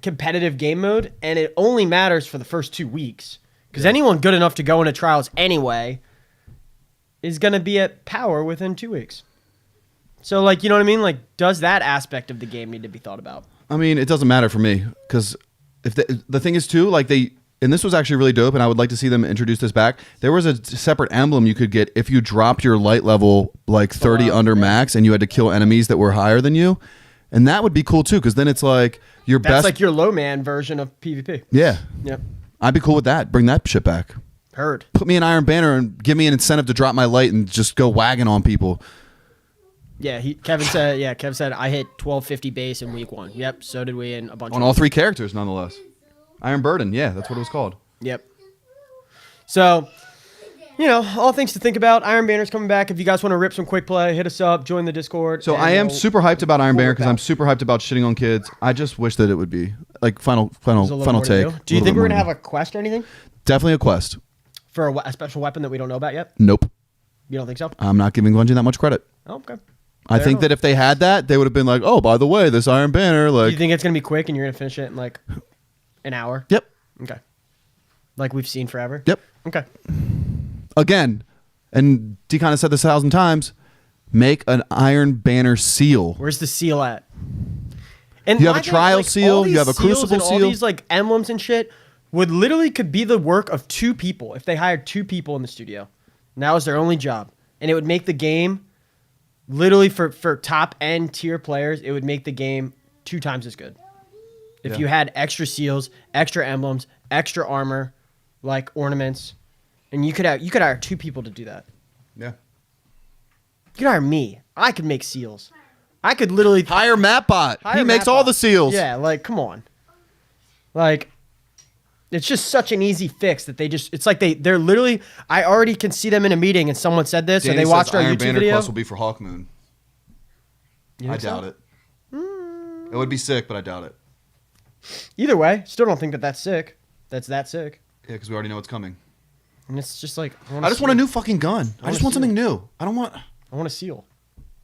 competitive game mode, and it only matters for the first 2 weeks. Because anyone good enough to go into Trials anyway is going to be at power within 2 weeks. So, like, you know what I mean? Like, does that aspect of the game need to be thought about? I mean, it doesn't matter for me. Because if the thing is, too, like, and this was actually really dope, and I would like to see them introduce this back. There was a separate emblem you could get if you dropped your light level, like, 30 under max, and you had to kill enemies that were higher than you. And that would be cool, too, because then it's like your best... That's like your low man version of PvP. Yeah. Yep. I'd be cool with that. Bring that shit back. Heard. Put me in Iron Banner and give me an incentive to drop my light and just go wagging on people. Yeah, Kevin said I hit 1250 base in week 1. Yep, so did we in a bunch on all 3 characters, nonetheless. Iron Burden, yeah, that's what it was called. Yep. So, you know, all things to think about. Iron Banner's coming back. If you guys want to rip some quick play, hit us up, join the Discord. So I am super hyped about Iron Banner because I'm super hyped about shitting on kids. I just wish that it would be like final take. Do you think we're gonna have a quest or anything? Definitely a quest for a special weapon that we don't know about yet. Nope. You don't think so? I'm not giving Bungie that much credit. Oh, okay. I think that if they had that, they would have been like, "Oh, by the way, this Iron Banner." Like, do you think it's gonna be quick and you're gonna finish it in like an hour? Yep. Okay. Like we've seen forever. Yep. Okay. Again, and Decon has said this 1,000 times. Make an Iron Banner seal. Where's the seal at? And you have a trial seal. You have a crucible seal. All these like emblems and shit would literally could be the work of 2 people if they hired 2 people in the studio. And that was their only job, and it would make the game. Literally for top end tier players, it would make the game 2 times as good. If you had extra seals, extra emblems, extra armor, like ornaments, and you could hire 2 people to do that. Yeah. You could hire me. I could make seals. I could literally hire Mattbot. He makes all the seals. Yeah, like come on. Like It's just such an easy fix that it's like they're literally. I already can see them in a meeting and someone said this Danny and they watched says our Iron YouTube Banner video. Plus will be for Hawk Moon. I doubt it. It would be sick, but I doubt it. Either way, still don't think that's sick. That's that sick. Yeah, because we already know it's coming. And it's just like I just want a new fucking gun. I just want something new. I want a seal.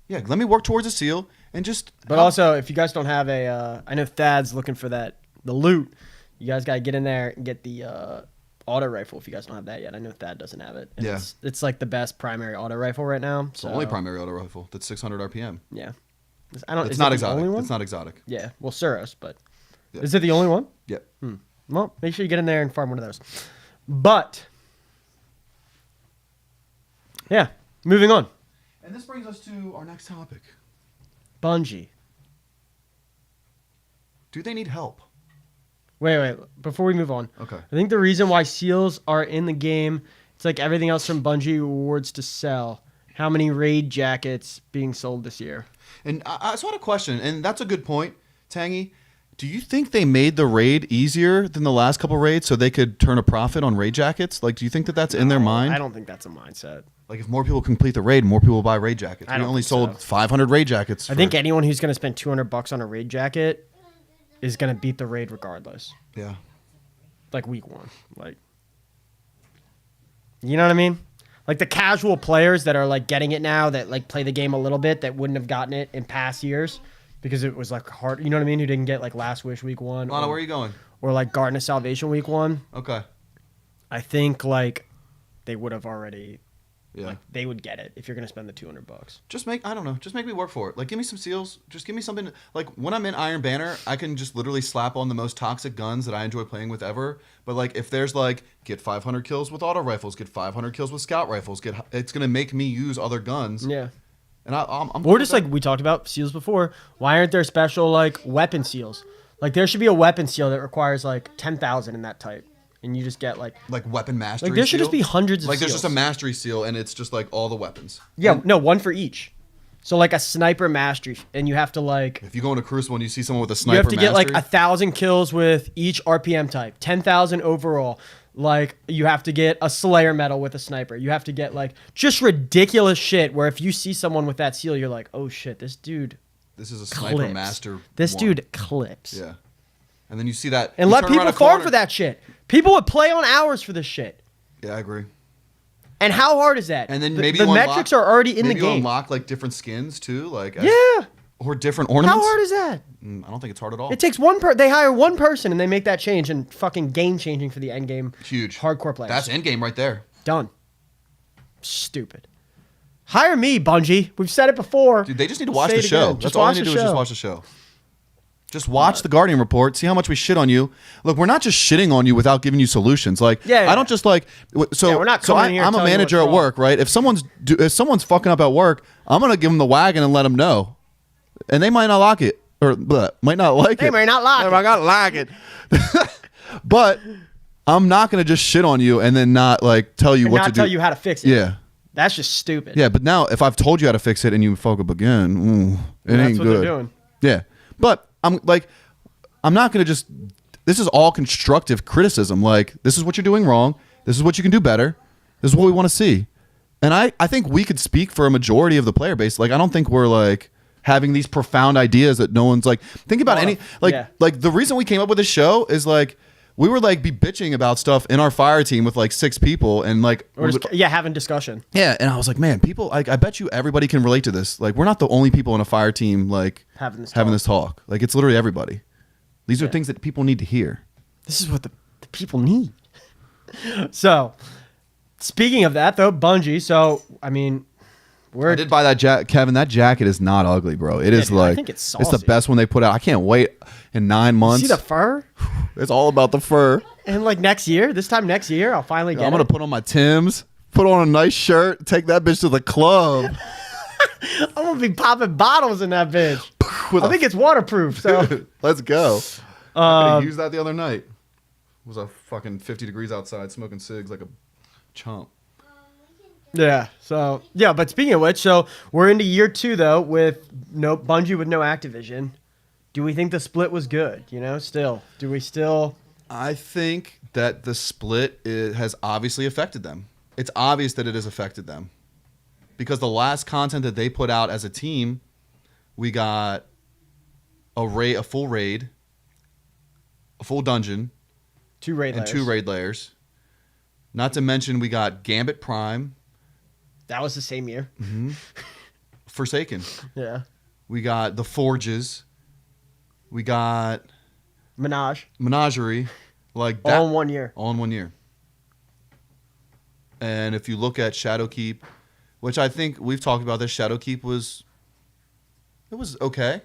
Yeah, let me work towards a seal and just. But also, if you guys don't have I know Thad's looking for the loot. You guys gotta get in there and get the auto rifle if you guys don't have that yet. I know Thad doesn't have it. And Yeah. it's like the best primary auto rifle right now. It's the only primary auto rifle that's 600 RPM. Yeah. It's not exotic. It's not exotic. Yeah. Well, Suros, but Yeah. is it the only one? Yeah. Well, make sure you get in there and farm one of those. But yeah, moving on. And this brings us to our next topic. Bungie. Do they need help? Wait. Before we move on. Okay. I think the reason why seals are in the game, it's like everything else from Bungie awards to sell. How many raid jackets being sold this year? And I just had a question, and that's a good point, Tangy. Do you think they made the raid easier than the last couple raids so they could turn a profit on raid jackets? Like, do you think that's in their mind? I don't think that's a mindset. Like, if more people complete the raid, more people will buy raid jackets. I We don't only think sold so. 500 raid jackets. I think anyone who's going to spend $200 on a raid jacket is going to beat the raid regardless. Yeah. Like week one. Like, you know what I mean? Like the casual players that are like getting it now that like play the game a little bit that wouldn't have gotten it in past years because it was like hard. You know what I mean? Who didn't get like Last Wish week one. Lana, where are you going? Or like Garden of Salvation week one. Okay. I think like they would have already. Yeah. Like they would get it if you're gonna spend the $200. Just make me work for it. Like, give me some seals. Just give me something. Like, when I'm in Iron Banner, I can just literally slap on the most toxic guns that I enjoy playing with ever. But, like, if there's, like, get 500 kills with auto rifles, get 500 kills with scout rifles, it's going to make me use other guns. Yeah. And I'm Or just like we talked about seals before. Why aren't there special like weapon seals? Like there should be a weapon seal that requires like 10,000 in that type. And you just get like weapon mastery. Like there should seal? just be hundreds of Like there's seals. just a mastery seal, and it's just like all the weapons. Yeah, no, one for each. So like a sniper mastery, and you have to like If you go into Crucible and you see someone with a you sniper have to get like mastery, 1,000 kills with each RPM type, 10,000 overall. Like you have to get a Slayer medal with a sniper. You have to get like just ridiculous shit. Where if you see someone with that seal, you're like, oh shit, this dude. this is a sniper Clips. master. This one. dude clips. Yeah. And then you see that. And you let turn people around a farm corner- for that shit. People would play on hours for this shit. Yeah, I agree. And how hard is that? And then The- maybe the you metrics unlock, are already in the maybe you game. unlock like different skins too, like Yeah. or different ornaments. How hard is that? I don't think it's hard at all. It takes they hire one person and they make that change and fucking game changing for the end game. Huge Hardcore players. That's end game right there. Done. Stupid. Hire me, Bungie. We've said it before. Dude, they just need to We'll watch say the it show. again. That's all they need to do is just watch the show. Just watch the Guardian Report. See how much we shit on you. Look, we're not just shitting on you without giving you solutions. Like, Yeah. I don't just like. So, Yeah, we're not so coming in here I'm a telling you manager what's at wrong. work, right? If someone's fucking up at work, I'm gonna give them the wagon and let them know, and they might not like it or might not like it. They may not like They it. might not like it. But I'm not gonna just shit on you and then not like tell you And what not to do. tell you how to fix it. Yeah. That's just stupid. Yeah, but now if I've told you how to fix it and you fuck up again, it That's ain't what good. they're doing. Yeah, but I'm not gonna just. This is all constructive criticism. Like, this is what you're doing wrong. This is what you can do better. This is what we want to see. And I think we could speak for a majority of the player base. Like, I don't think we're like having these profound ideas that no one's like. Think about any like the reason we came up with this show is like. We were like be bitching about stuff in our fire team with like 6 people and like Or just, having discussion. yeah, and I was like, man, people like I bet you everybody can relate to this. Like, we're not the only people in a fire team like Having this talk. Like, it's literally everybody. These are things that people need to hear. This is what the people need. So, speaking of that, though, Bungie. So, I mean, I did buy that jacket, Kevin. That jacket is not ugly, bro. It is dude, I like think it's the saucy. best one they put out. I can't wait in 9 months. see the fur? It's all about the fur. And like this time next year, I'll finally get I'm gonna it. put on my Timbs, put on a nice shirt, take that bitch to the club. I'm gonna be popping bottles in that bitch. I think it's waterproof. So Let's go. I used that the other night. It was a fucking 50 degrees outside, smoking cigs like a chump. yeah. So yeah. But speaking of which, so we're into year 2 though with Bungie with no Activision. Do we think the split was good? You know, still, do we still I think that the split has obviously affected them. It's obvious that it has affected them. Because the last content that they put out as a team, we got a full raid, a full dungeon, 2 raid and layers. 2 raid layers. Not to mention we got Gambit Prime, That was the same year. Forsaken. Yeah. We got the Forges. We got Menagerie. Like that. All in 1 year. All in 1 year. And if you look at Shadowkeep, which I think we've talked about this, Shadowkeep was okay.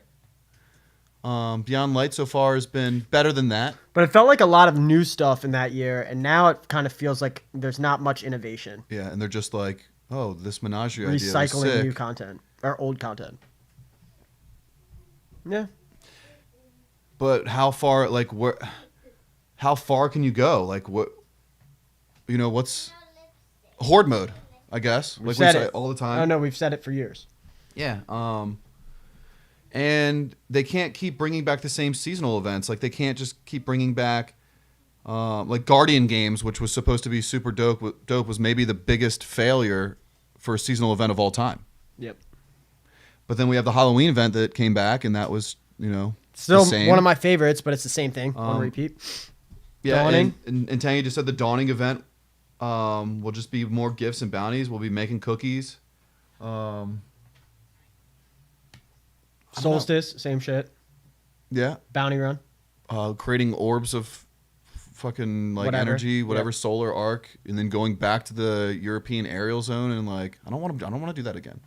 Beyond Light so far has been better than that. But it felt like a lot of new stuff in that year, and now it kind of feels like there's not much innovation. Yeah, and they're just like, oh, this Menagerie idea was Recycling sick. new content or old content. Yeah. But how far, how far can you go? Like what, what's horde mode? I guess We've like said we say it all the time. Oh no, we've said it for years. Yeah. And they can't keep bringing back the same seasonal events. Like they can't just keep bringing back, like Guardian Games, which was supposed to be super dope. Was maybe the biggest failure for a seasonal event of all time. Yep. But then we have the Halloween event that came back, and that was Still the same. one of my favorites, but it's the same thing on repeat. Yeah. Dawning. And Tangy just said the Dawning event will just be more gifts and bounties. We'll be making cookies. Solstice, same shit. Yeah. Bounty run. Creating orbs of fucking like Whatever. energy, whatever Yep. solar arc, and then going back to the European aerial zone, and like I don't want to do that again.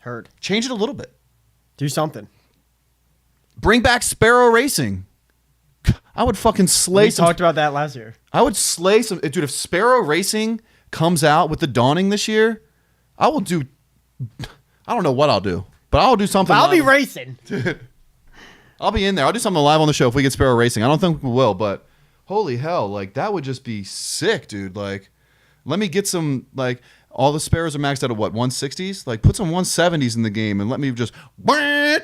Heard. Change it a little bit. Do something. Bring back Sparrow Racing. I would fucking slay We some. talked about that last year. I would slay some, dude. If Sparrow Racing comes out with the Dawning this year, I will do. I don't know what I'll do, but I'll do something. I'll be live. racing. I'll be in there. I'll do something live on the show if we get Sparrow Racing. I don't think we will, but holy hell, like that would just be sick, dude. Like, let me get some, like, all the Sparrows are maxed out at what, 160s? Like, put some 170s in the game and let me just ride,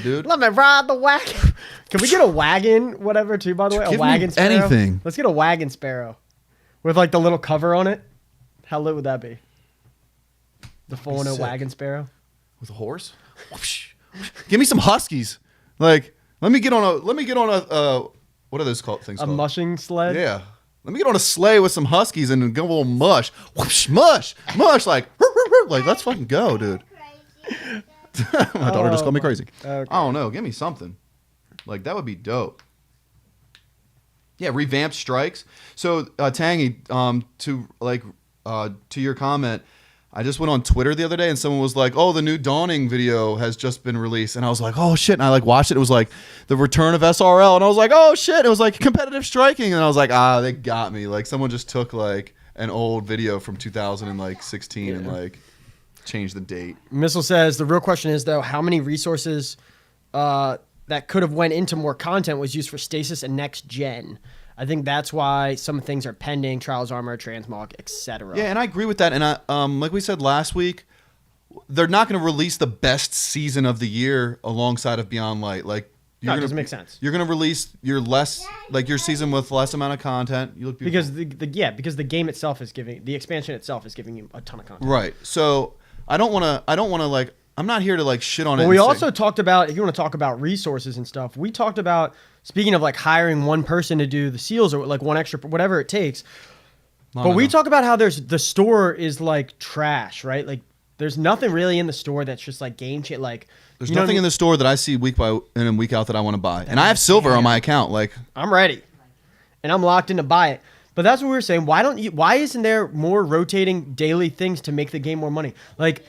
dude. Let me ride the wagon. Can we get a wagon, whatever, too, by the way? Give A wagon me sparrow? anything. Let's get a wagon sparrow. With, like, the little cover on it. How lit would that be? The full sick. wagon sparrow. With a horse? Give me some Huskies. Like, let me get on a what are those things A called? mushing sled? Yeah. Let me get on a sleigh with some Huskies and go a little mush. Whoosh, mush, like, let's fucking go, dude. My daughter just called me crazy. Okay. I don't know. Give me something. Like, that would be dope. Yeah, revamped strikes. So, Tangy, to your comment, I just went on Twitter the other day and someone was like, oh, the new Dawning video has just been released. And I was like, oh, shit. And I watched it. It was like the return of SRL. And I was like, oh, shit. It was like competitive striking. And I was like, they got me. Like someone just took like an old video from 2016 and like changed the date. Missile says, the real question is, though, how many resources that could have went into more content was used for stasis and next gen? I think that's why some things are pending, Trials Armor, Transmog, etc. Yeah, and I agree with that. And I, like we said last week, they're not going to release the best season of the year alongside of Beyond Light. Like, No, it doesn't make sense. You're going to release your season with less amount of content. You look beautiful. Because the game itself is the expansion itself is giving you a ton of content. Right. So I don't want to like. I'm not here to like shit on it. But we and say- also talked about, if you want to talk about resources and stuff, we talked about, speaking of like hiring one person to do the seals or like one extra, whatever it takes. But we talk about how the store is like trash, right? Like there's nothing really in the store that's just like game shit. Like There's nothing in the store that I see week by in and week out that I want to buy, and I have silver on my account. Like I'm ready, and I'm locked in to buy it. But that's what we were saying. Why isn't there more rotating daily things to make the game more money? Like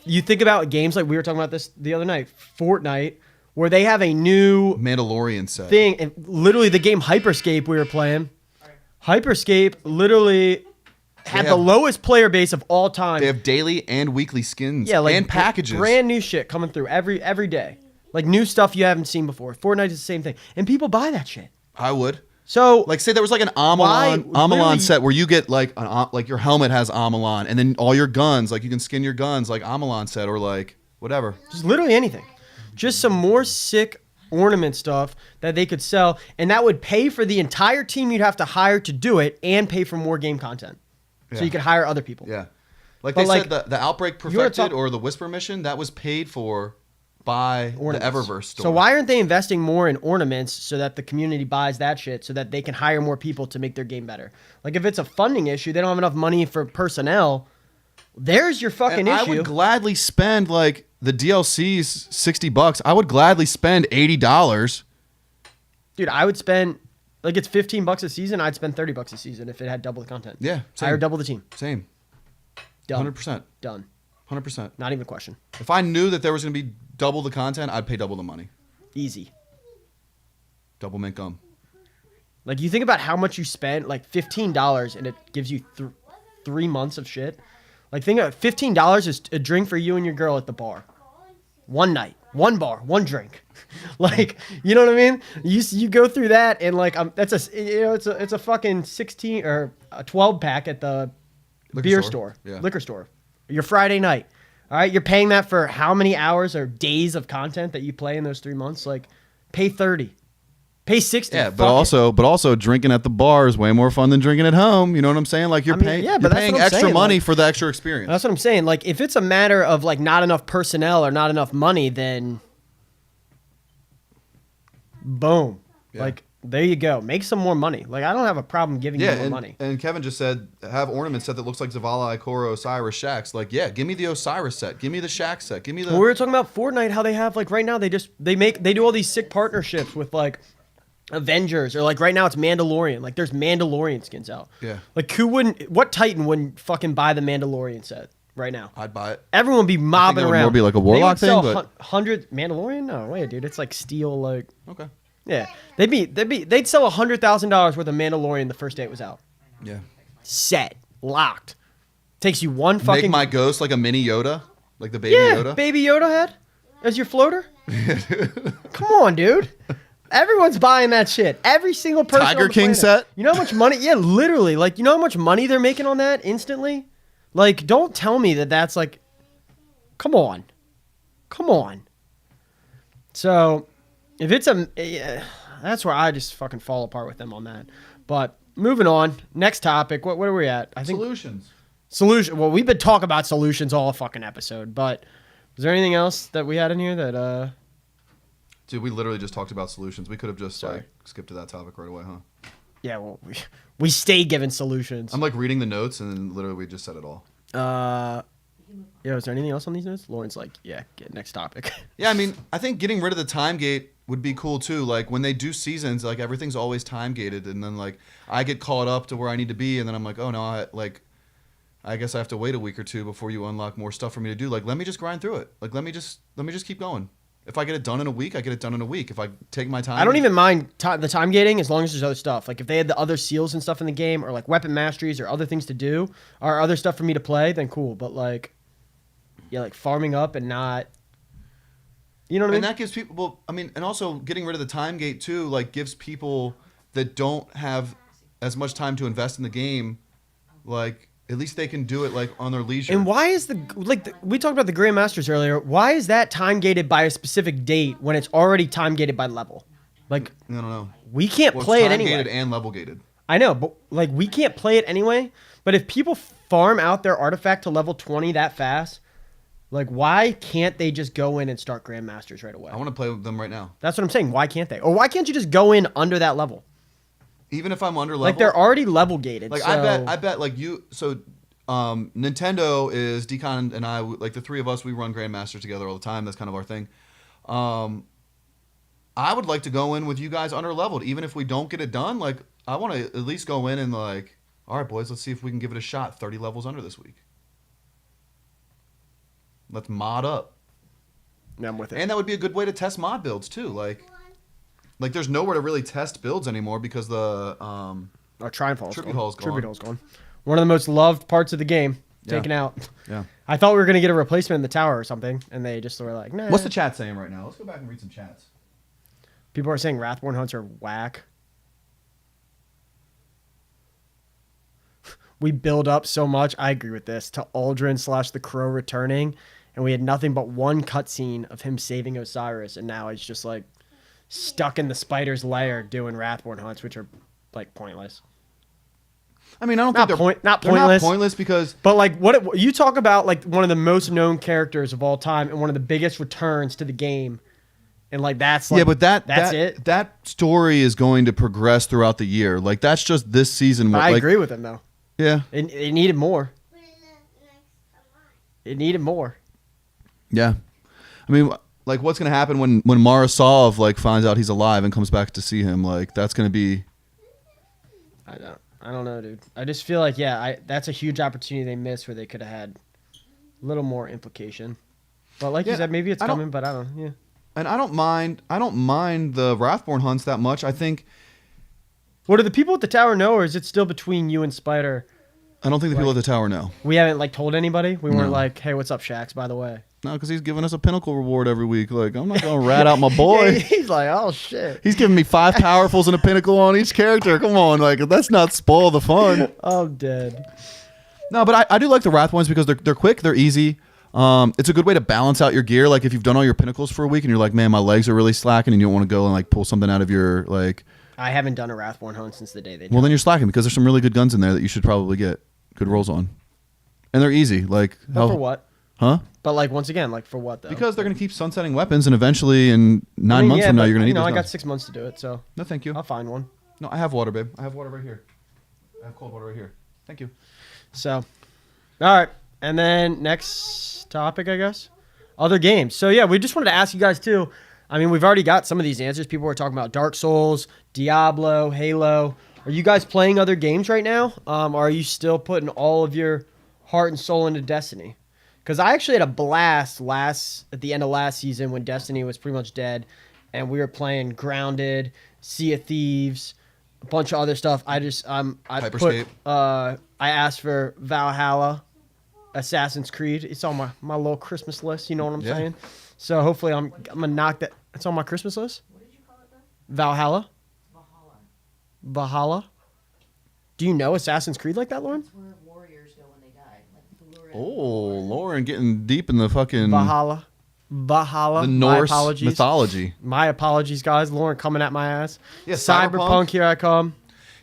you think about games like we were talking about this the other night, Fortnite, where they have a new Mandalorian set thing, and literally the game Hyperscape we were playing. Hyperscape literally had the lowest player base of all time. They have daily and weekly skins, like and packages. Brand new shit coming through every day. Like new stuff you haven't seen before. Fortnite is the same thing, and people buy that shit. I would. So Like say there was like an Amalon set where you get like like your helmet has Amalon, and then all your guns, like you can skin your guns like Amalon set or like whatever. just literally anything. Just some more sick ornament stuff that they could sell, and that would pay for the entire team you'd have to hire to do it and pay for more game content. So Yeah. you could hire other people. Yeah. Like But, they like, said, the Outbreak you wanna Perfected talk- or the Whisper Mission, that was paid for by Ornaments. the Eververse store. So why aren't they investing more in ornaments so that the community buys that shit so that they can hire more people to make their game better? Like if it's a funding issue, they don't have enough money for personnel. There's your fucking And I issue. would gladly spend like the DLC's $60. I would gladly spend $80. Dude, I would spend like it's $15 a season. I'd spend $30 a season if it had double the content. Yeah, same. Hire double the team. Same. Done. 100%. Done. 100%. Not even a question. If I knew that there was going to be double the content, I'd pay double the money. Easy. Double mint gum. Like you think about how much you spent, like $15, and it gives you 3 months of shit. Like think of $15 is a drink for you and your girl at the bar. One night, one bar, one drink. Like you know what I mean? You go through that and like that's it's a fucking 16 or a 12 pack at the Liquor beer store. store, Yeah. liquor store. Your Friday night. All right, you're paying that for how many hours or days of content that you play in those 3 months? Like pay 30. Pay 60. Yeah, Fuck but it. also drinking at the bar is way more fun than drinking at home. You know what I'm saying? Like you're I mean, paying, yeah, you're but that's paying what I'm extra saying, money like- for the extra experience. That's what I'm saying. Like, if it's a matter of like not enough personnel or not enough money, then boom. Yeah. Like, there you go. Make some more money. Like, I don't have a problem giving you more money. and Kevin just said have ornament set that looks like Zavala, Ikora, Osiris, Shax. Like, yeah, give me the Osiris set, give me the Shax set, give me the. Well, we were talking about Fortnite, how they have like right now they do all these sick partnerships with like Avengers, or like right now it's Mandalorian. Like there's Mandalorian skins out. Yeah. Like what Titan wouldn't fucking buy the Mandalorian set right now? I'd buy it. Everyone would be mobbing it would around. more be like a Warlock they would thing, sell but- 100 Mandalorian? No way, dude. It's like steel like Okay. yeah. They'd sell $100,000 worth of Mandalorian the first day it was out. Yeah. Set. Locked. Takes you one fucking Make my ghost like a mini Yoda, like the baby yeah, Yoda. baby Yoda head as your floater. Come on, dude. Everyone's buying that shit. Every single person. Tiger on the King planet. set? You know how much money? Yeah, literally. Like, you know how much money they're making on that instantly? Like, don't tell me that that's like. Come on. Come on. So, if it's that's where I just fucking fall apart with them on that. But moving on. Next topic. What are we at? I think Solutions. solution. Well, we've been talking about solutions all fucking episode. But is there anything else that we had in here that Dude, we literally just talked about solutions. We could have just Sorry. like skipped to that topic right away, huh? Yeah, well, we stay giving solutions. I'm like reading the notes and then literally we just said it all. Yeah, is there anything else on these notes? Lauren's like, yeah, get next topic. Yeah, I mean, I think getting rid of the time gate would be cool too. Like when they do seasons, like everything's always time gated, and then like I get caught up to where I need to be, and then I'm like, oh no, I guess I have to wait a week or two before you unlock more stuff for me to do. Like let me just grind through it. Like let me just keep going. If I get it done in a week, I get it done in a week. If I take my time, I don't even mind the time gating as long as there's other stuff. Like if they had the other seals and stuff in the game, or like weapon masteries or other things to do, or other stuff for me to play, then cool. But like, yeah, like farming up and not, you know what I mean? And that gives people, well, I mean, and also getting rid of the time gate too, like gives people that don't have as much time to invest in the game, like at least they can do it like on their leisure. And why is we talked about the Grandmasters earlier? Why is that time gated by a specific date when it's already time gated by level? Like I don't know. we can't Well, play it's it time anyway. gated and level gated. I know, but like we can't play it anyway. But if people farm out their artifact to level 20 that fast, like why can't they just go in and start Grandmasters right away? I want to play with them right now. That's what I'm saying. Why can't they? Or why can't you just go in under that level? Even if I'm under level. Like they're already level gated. Like so... I bet like you. So Nintendo is Decon and I, like the three of us, we run Grandmasters together all the time. That's kind of our thing. I would like to go in with you guys under leveled, even if we don't get it done. Like I want to at least go in and like, all right, boys, let's see if we can give it a shot. 30 levels under this week. Let's mod up. Yeah, I'm with it. And that would be a good way to test mod builds too. Like there's nowhere to really test builds anymore because the Our Tribute Hall's Tribute gone. Hall's gone. Tribute Hall's gone. One of the most loved parts of the game Yeah. taken out. yeah. I thought we were gonna get a replacement in the tower or something, and they just were like, nah. What's the chat saying right now? Let's go back and read some chats. People are saying Wrathborn hunts are whack. We build up so much. I agree with this to Aldrin / the Crow returning, and we had nothing but one cutscene of him saving Osiris, and now it's just like stuck in the spider's lair doing Wrathborn hunts, which are like pointless. I mean, I don't Not think point- not they're pointless. not pointless because But like you talk about like one of the most known characters of all time and one of the biggest returns to the game, and like that's like yeah, but that's it. That story is going to progress throughout the year. Like that's just this season. But I like, agree with him though. Yeah. It needed more. It needed more. Yeah. I mean, like, what's going to happen when Marasov, like, finds out he's alive and comes back to see him? Like, that's going to be... I don't know, dude. I just feel like, that's a huge opportunity they missed where they could have had a little more implication. But like you said, maybe it's coming, but I don't know. Yeah. And I don't mind the Wrathborn hunts that much. I think... What do the people at the tower know, or is it still between you and Spider? I don't think the people at the tower know. We haven't, like, told anybody? We weren't No. like, hey, what's up, Shax, by the way? No, because he's giving us a pinnacle reward every week. Like, I'm not going to rat out my boy. Yeah, he's like, oh, shit. He's giving me 5 powerfuls and a pinnacle on each character. Come on, like, let's not spoil the fun. I'm dead. No, but I do like the Wrath ones because they're quick, they're easy. It's a good way to balance out your gear. Like, if you've done all your pinnacles for a week and you're like, man, my legs are really slacking, and you don't want to go and, like, pull something out of your, like... I haven't done a Wrathborn hunt since the day they did. Well, then you're slacking because there's some really good guns in there that you should probably get good rolls on. And they're easy. Like, But for what? Huh? But, like, once again, like, for what, though? Because they're going to keep sunsetting weapons, and eventually, in 9 months from now, you're going to need those I got guns. 6 months to do it, so No, thank you. I'll find one. No, I have water, babe. I have water right here. I have cold water right here. Thank you. So, all right. And then next topic, I guess. Other games. So, yeah, we just wanted to ask you guys, too. I mean, we've already got some of these answers. People were talking about Dark Souls, Diablo, Halo. Are you guys playing other games right now? Are you still putting all of your heart and soul into Destiny? Because I actually had a blast at the end of last season when Destiny was pretty much dead, and we were playing Grounded, Sea of Thieves, a bunch of other stuff. Hyperscape. I asked for Valhalla, Assassin's Creed. It's on my little Christmas list. You know what I'm saying? So hopefully I'm gonna knock that. It's on my Christmas list. What did you call it though? Valhalla. Valhalla. Valhalla. Do you know Assassin's Creed like that, Lauren? That's where warriors go when they die. Like Thor and Oh, Lauren getting deep in the fucking... Valhalla. The Norse My apologies. mythology. My apologies, guys. Lauren coming at my ass. Yeah, Cyberpunk, here I come.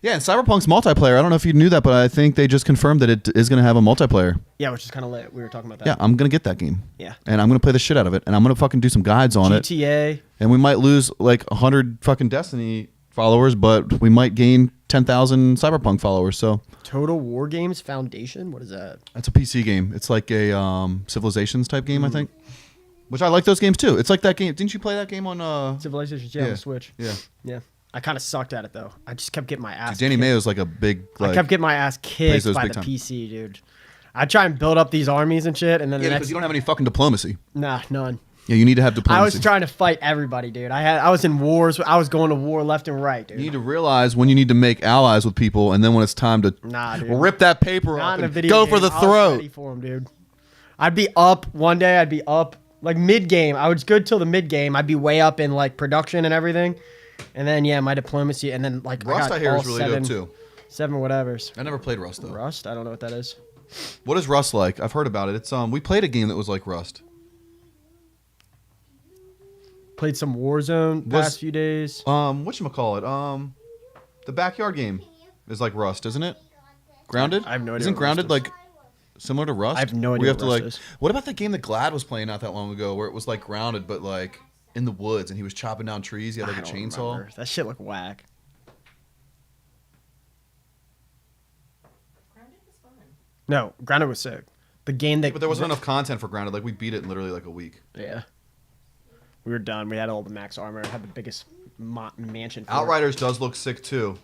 Yeah, and Cyberpunk's multiplayer. I don't know if you knew that, but I think they just confirmed that it is going to have a multiplayer. Yeah, which is kind of lit. We were talking about that. Yeah, I'm going to get that game. Yeah. And I'm going to play the shit out of it. And I'm going to fucking do some guides on it. GTA. And we might lose like 100 fucking Destiny followers, but we might gain 10,000 Cyberpunk followers. So Total War Games Foundation. What is that? that's a PC game. It's like a Civilizations type game, I think. Which I like those games too. It's like that game. Didn't you play that game on Civilizations, yeah, on the Switch. Yeah. Yeah. I kind of sucked at it, though. I just kept getting my ass Danny kicked. Mayo's like a big like I kept getting my ass kicked those by big the time. PC, dude. I try and build up these armies and shit, and then Yeah, the because next... you don't have any fucking diplomacy. Nah, none. Yeah, you need to have diplomacy. I was trying to fight everybody, dude. I was in wars. I was going to war left and right, dude. You need to realize when you need to make allies with people, and then when it's time to Nah, dude. rip that paper Not off in a and video go game. for the I was throat. ready for 'em, dude. I'd be up one day. I'd be up like mid game. I was good till the mid game. I'd be way up in like production and everything, and then my diplomacy, and then like Rust, got I hear, all is really good too. 7 whatevers. I never played Rust though. Rust? I don't know what that is. What is Rust like? I've heard about it. It's we played a game that was like Rust. Played some Warzone past few days. Whatchamacallit? The backyard game is like Rust, isn't it? Grounded? I have no idea Isn't what Grounded Rust is. like similar to Rust? I have no Where idea you have what to Rust like is. What about the game that Glad was playing not that long ago where it was like Grounded but like in the woods and he was chopping down trees, he had like I a don't chainsaw? remember. That shit looked whack. Grounded was fun. No, Grounded was sick. The game that... But there wasn't enough content for Grounded. Like we beat it in literally like a week. Yeah. We were done. We had all the max armor. Had the biggest mansion. for it. Outriders does look sick too.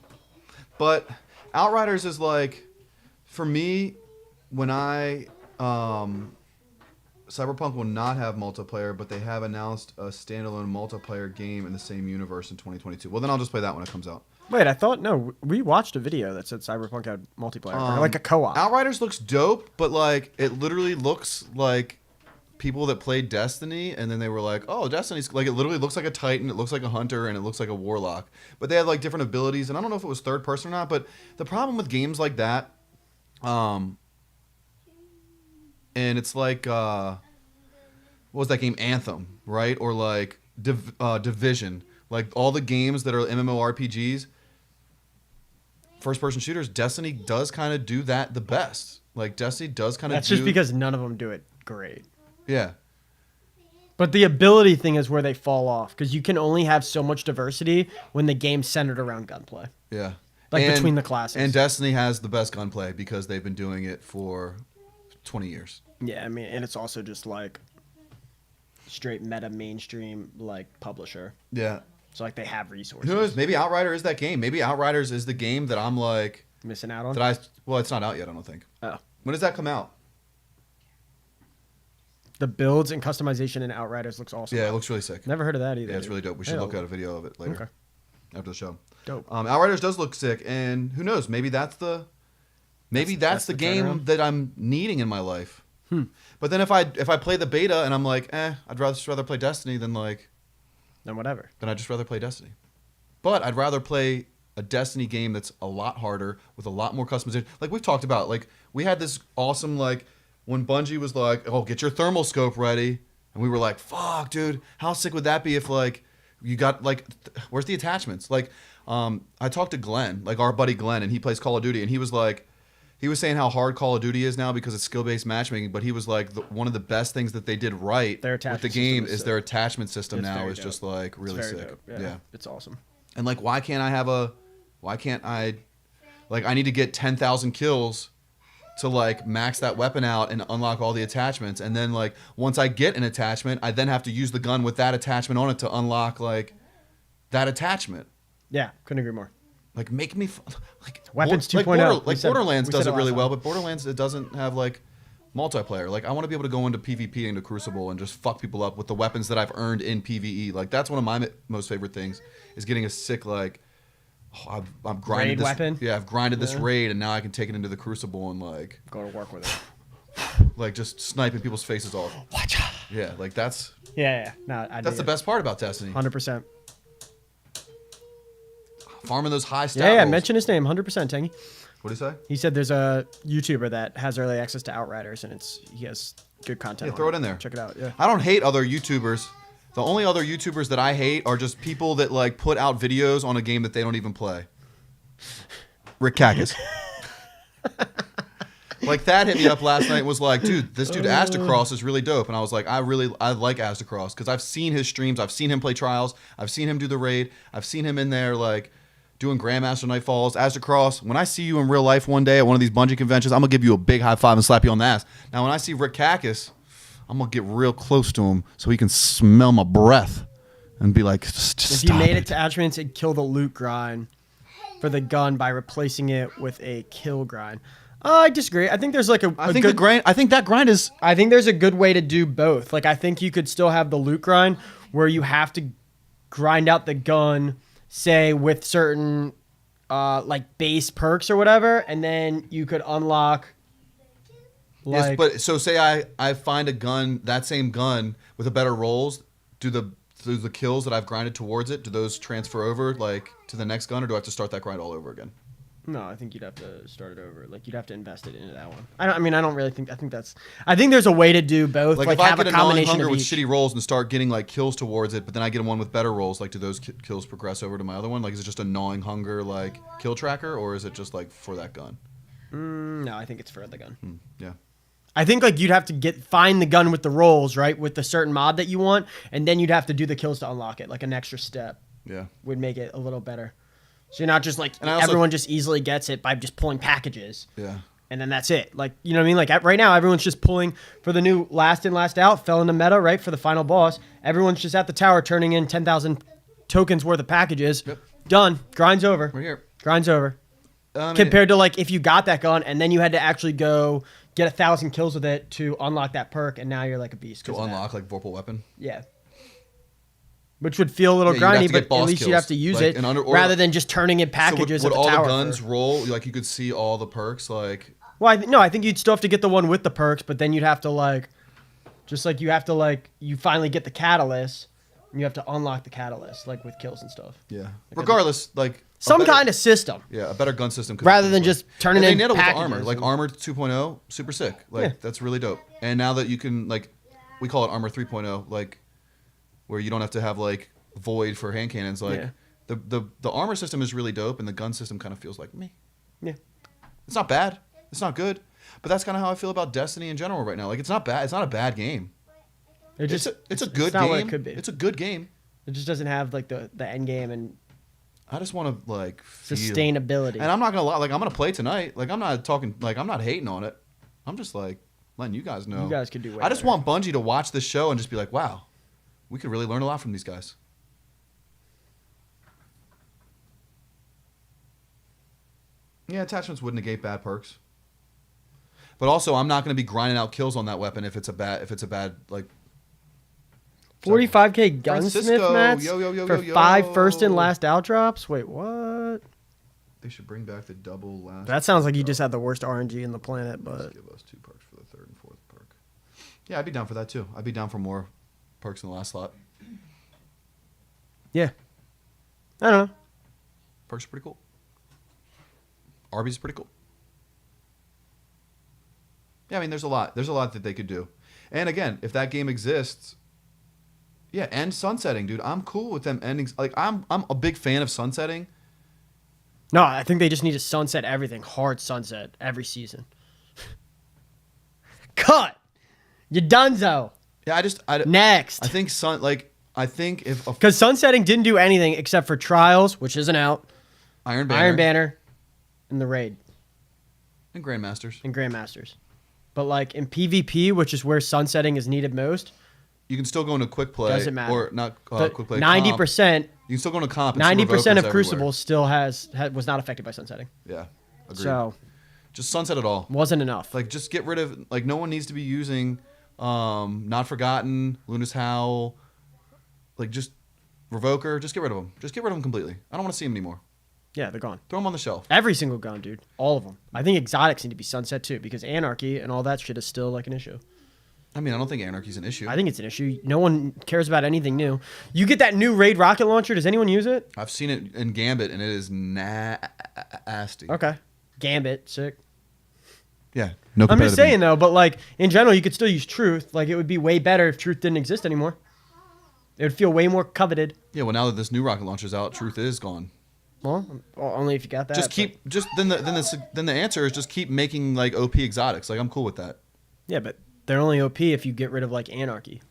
But Outriders is like, for me, when Cyberpunk will not have multiplayer, but they have announced a standalone multiplayer game in the same universe in 2022. Well, then I'll just play that when it comes out. Wait, I thought... No, we watched a video that said Cyberpunk had multiplayer. Or like a co-op. Outriders looks dope, but like it literally looks like people that played Destiny, and then they were like, "Oh, Destiny's like it literally looks like a Titan, it looks like a Hunter, and it looks like a Warlock." But they had like different abilities, and I don't know if it was third person or not. But the problem with games like that, and it's like, what was that game, Anthem, right? Or like Division, Like all the games that are MMORPGs, first-person shooters, Destiny does kind of do that the best. Like Destiny does kind of. That's just because none of them do it great. Yeah. But the ability thing is where they fall off because you can only have so much diversity when the game's centered around gunplay. Yeah. Like between the classes. And Destiny has the best gunplay because they've been doing it for 20 years. Yeah, I mean, and it's also just like straight meta mainstream like publisher. Yeah. So like they have resources. Who knows? Maybe Outrider is that game. Maybe Outriders is the game that I'm like Missing out on? well, it's not out yet, I don't think. Oh. When does that come out? The builds and customization in Outriders looks awesome. Yeah, it looks really sick. Never heard of that either. Yeah, it's really dope. We should Yeah. look at a video of it later. Okay. After the show. Dope. Outriders does look sick, and who knows? Maybe that's the That's the game turnaround? that I'm needing in my life. But then if I play the beta and I'm like, I'd rather play Destiny than like, Then whatever. then I'd just rather play Destiny. But I'd rather play a Destiny game that's a lot harder with a lot more customization. Like we've talked about, like we had this awesome like when Bungie was like, "Oh, get your thermal scope ready," and we were like, "Fuck, dude, how sick would that be if like you got like, where's the attachments?" Like, I talked to Glenn, like our buddy Glenn, and he plays Call of Duty, and he was like, he was saying how hard Call of Duty is now because it's skill-based matchmaking, but he was like, one of the best things that they did right Their with the attachment game system is is their attachment system It's now very is dope. just like really It's very sick. dope. Yeah. It's awesome. And like, why can't I, like, I need to get 10,000 kills to like max that weapon out and unlock all the attachments. And then like, once I get an attachment, I then have to use the gun with that attachment on it to unlock like that attachment. Yeah, couldn't agree more. Like make me like Weapons like 2.0. Like Borderlands we said does it it really last well, time. but Borderlands it doesn't have like multiplayer. Like I want to be able to go into PvP into Crucible and just fuck people up with the weapons that I've earned in PvE. Like that's one of my most favorite things is getting a sick like I've grinded Raid this weapon? Yeah, I've grinded this Yeah. raid and now I can take it into the Crucible and like Go to work with it. like just sniping people's faces off. Watch out. Yeah, like that's Yeah. No, the best part about Destiny. 100%. Farming those high stat Yeah, rolls. mention his name. 100%, Tangy. What do you say? He said there's a YouTuber that has early access to Outriders, and he has good content. Yeah, on throw it in there. Check it out. Yeah. I don't hate other YouTubers. The only other YouTubers that I hate are just people that like put out videos on a game that they don't even play. Rick Cactus. Like that hit me up last night and was like, dude, this dude Astacross is really dope. And I was like, I like Astacross because I've seen his streams. I've seen him play Trials. I've seen him do the raid. I've seen him in there like doing Grandmaster Nightfalls. Astacross, when I see you in real life one day at one of these Bungie conventions, I'm going to give you a big high five and slap you on the ass. Now, when I see Rick Cactus, I'm going to get real close to him so he can smell my breath and be like, If stop you made attachments, it'd kill the loot grind for the gun by replacing it with a kill grind. I disagree. I think there's like I think that grind is I think there's a good way to do both. Like I think you could still have the loot grind where you have to grind out the gun, say with certain like base perks or whatever, and then you could unlock. Like, yes, but so say I find a gun, that same gun with a better rolls, do the kills that I've grinded towards it, do those transfer over like to the next gun, or do I have to start that grind all over again? no, I think you'd have to start it over. Like you'd have to invest it into that one. I don't really think. I think there's a way to do both. Like Like if I have get a a gnawing combination hunger of with each. shitty rolls and start getting like kills towards it, but then I get one with better rolls, like do those kills progress over to my other one? Like is it just a gnawing hunger like kill tracker, or is it just like for that gun? No, I think it's for the gun. Yeah. I think like you'd have to find the gun with the rolls, right, with the certain mod that you want, and then you'd have to do the kills to unlock it. Like an extra step Yeah. would make it a little better. So you're not just like And I also- everyone just easily gets it by just pulling packages, Yeah. and then that's it. Like you know what I mean? Like right now, everyone's just pulling for the new last in last out fell into meta, right, for the final boss. Everyone's just at the tower turning in 10,000 tokens worth of packages. Yep. Done. Grind's over. We're here. Grind's over. I mean, Compared to like if you got that gun and then you had to actually go get 1,000 kills with it to unlock that perk, and now you're like a beast. to 'cause of that. unlock like Vorpal weapon. Yeah. Which would feel a little Yeah, you'd have to grindy, get but at boss least you'd kills. have to use Like, it and or rather than just turning in So packages would at the all tower. the guns for- roll? Like you could see all the perks like Well, no, I think you'd still have to get the one with the perks, but then you'd have to like, just like you have to like, you finally get the catalyst, and you have to unlock the catalyst, like with kills and stuff. yeah. Regardless, like Some kind of system. Yeah, a better gun system. Rather than just turning and in they nailed it with the packages armor. Like and- Armor 2.0, super sick. Like Yeah. that's really dope. And now that you can like, we call it Armor 3.0, like where you don't have to have like void for hand cannons. Like Yeah. the armor system is really dope, and the gun system kind of feels like me. Yeah. It's not bad. It's not good. But that's kind of how I feel about Destiny in general right now. Like, it's not bad. It's not a bad game. It just It's a good not game. what it could be. It's a good game. It just doesn't have like the end game and I just want to like feel. sustainability. And I'm not gonna lie. Like, I'm gonna play tonight. Like, I'm not talking. Like, I'm not hating on it. I'm just like letting you guys know. You guys could do way I just better. want Bungie to watch this show and just be like, wow, we could really learn a lot from these guys. Yeah, attachments would negate bad perks. But also, I'm not going to be grinding out kills on that weapon if it's a bad like 45K Francisco, gunsmith mats yo, for yo. 5 first and last out drops. Wait, what? They should bring back the double last. That sounds like you just had the worst RNG in the planet, but Let's give us 2 perks for the 3rd and 4th perk. Yeah, I'd be down for that too. I'd be down for more perks in the last slot. yeah. I don't know. Perks are pretty cool. Arby's is pretty cool. Yeah, I mean, there's a lot. There's a lot that they could do. And again, if that game exists, yeah, and sunsetting, dude. I'm cool with them ending. Like, I'm a big fan of sunsetting. No, I think they just need to sunset everything. Hard sunset every season. Cut. You donezo. Yeah, Next. I think I think if Because sunsetting didn't do anything except for Trials, which isn't out, Iron Banner, Iron Banner, and the Raid, and Grandmasters, and Grandmasters. But like in PvP, which is where sunsetting is needed most, you can still go into quick play. Doesn't matter. Or not the quick play. 90%, You can still go into comp. 90% of Crucible still was not affected by sunsetting. Yeah, agreed. So Just sunset it all. wasn't enough. Like, just get rid of, like, no one needs to be using Not Forgotten, Luna's Howl, like, just Revoker. Just get rid of them. Just get rid of them completely. I don't want to see them anymore. Yeah, they're gone. Throw them on the shelf. Every single gun, dude. All of them. I think exotics need to be sunset too, because Anarchy and all that shit is still like an issue. I mean, I don't think Anarchy's an issue. I think it's an issue. No one cares about anything new. You get that new Raid rocket launcher. Does anyone use it? I've seen it in Gambit, and it is nasty. Okay. Gambit, sick. Yeah, no I'm competitive. just saying though, but like in general, you could still use Truth. Like it would be way better if Truth didn't exist anymore. It would feel way more coveted. Yeah, well, now that this new rocket launcher's out, Truth is gone. Well, only if you got that. Just keep, then the answer is just keep making like OP exotics. Like, I'm cool with that. Yeah, but they're only OP if you get rid of like Anarchy.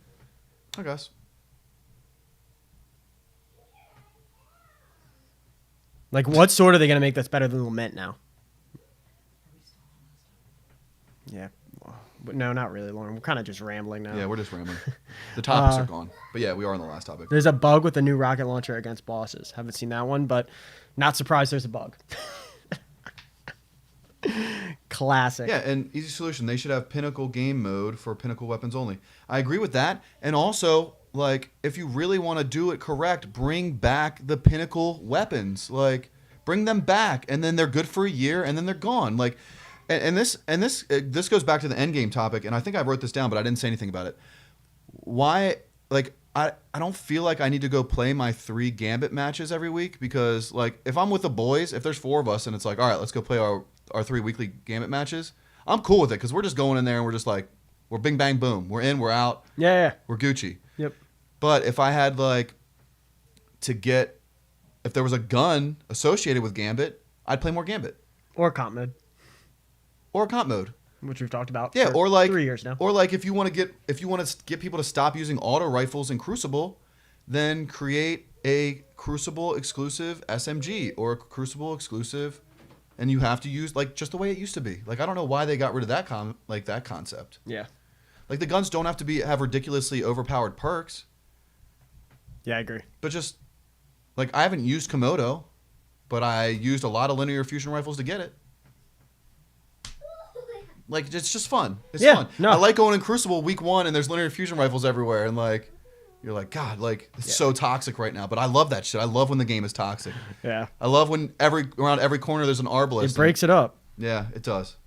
I guess. Like what sword are they gonna make that's better than Lament now? Yeah. But no, not really, Lauren. We're kind of just rambling now. Yeah, we're just rambling. The topics are gone. But yeah, we are on the last topic. There's a bug with the new rocket launcher against bosses. Haven't seen that one, but not surprised there's a bug. Classic. Yeah, and easy solution. They should have Pinnacle game mode for Pinnacle weapons only. I agree with that. And also, like, if you really want to do it correct, bring back the Pinnacle weapons. Like, bring them back, and then they're good for a year, and then they're gone. Like, and this goes back to the end game topic, and I think I wrote this down, but I didn't say anything about it. Why? Like, I don't feel like I need to go play my 3 Gambit matches every week, because like if I'm with the boys, if there's 4 of us and it's like, all right, let's go play our 3 weekly Gambit matches, I'm cool with it, because we're just going in there and we're just like, we're bing bang boom, we're in, we're out, Yeah. we're Gucci. Yep. But if I had like if there was a gun associated with Gambit, I'd play more Gambit Or comp mode, or comp mode. which we've talked about. Yeah, for or like 3 years now. Or like if you want to get people to stop using auto rifles in Crucible, then create a Crucible exclusive SMG or a Crucible exclusive, and you have to use like just the way it used to be. Like, I don't know why they got rid of that that concept. Yeah. Like, the guns don't have to have ridiculously overpowered perks, Yeah, I agree. but just like, I haven't used Komodo, but I used a lot of linear fusion rifles to get it. Like, it's just fun. It's fun. No. I like going in Crucible week 1 and there's linear fusion rifles everywhere, and like, you're like, God, like, it's so toxic right now. But I love that shit. I love when the game is toxic. Yeah. I love when around every corner there's an arbalist. It breaks it up. Yeah, it does.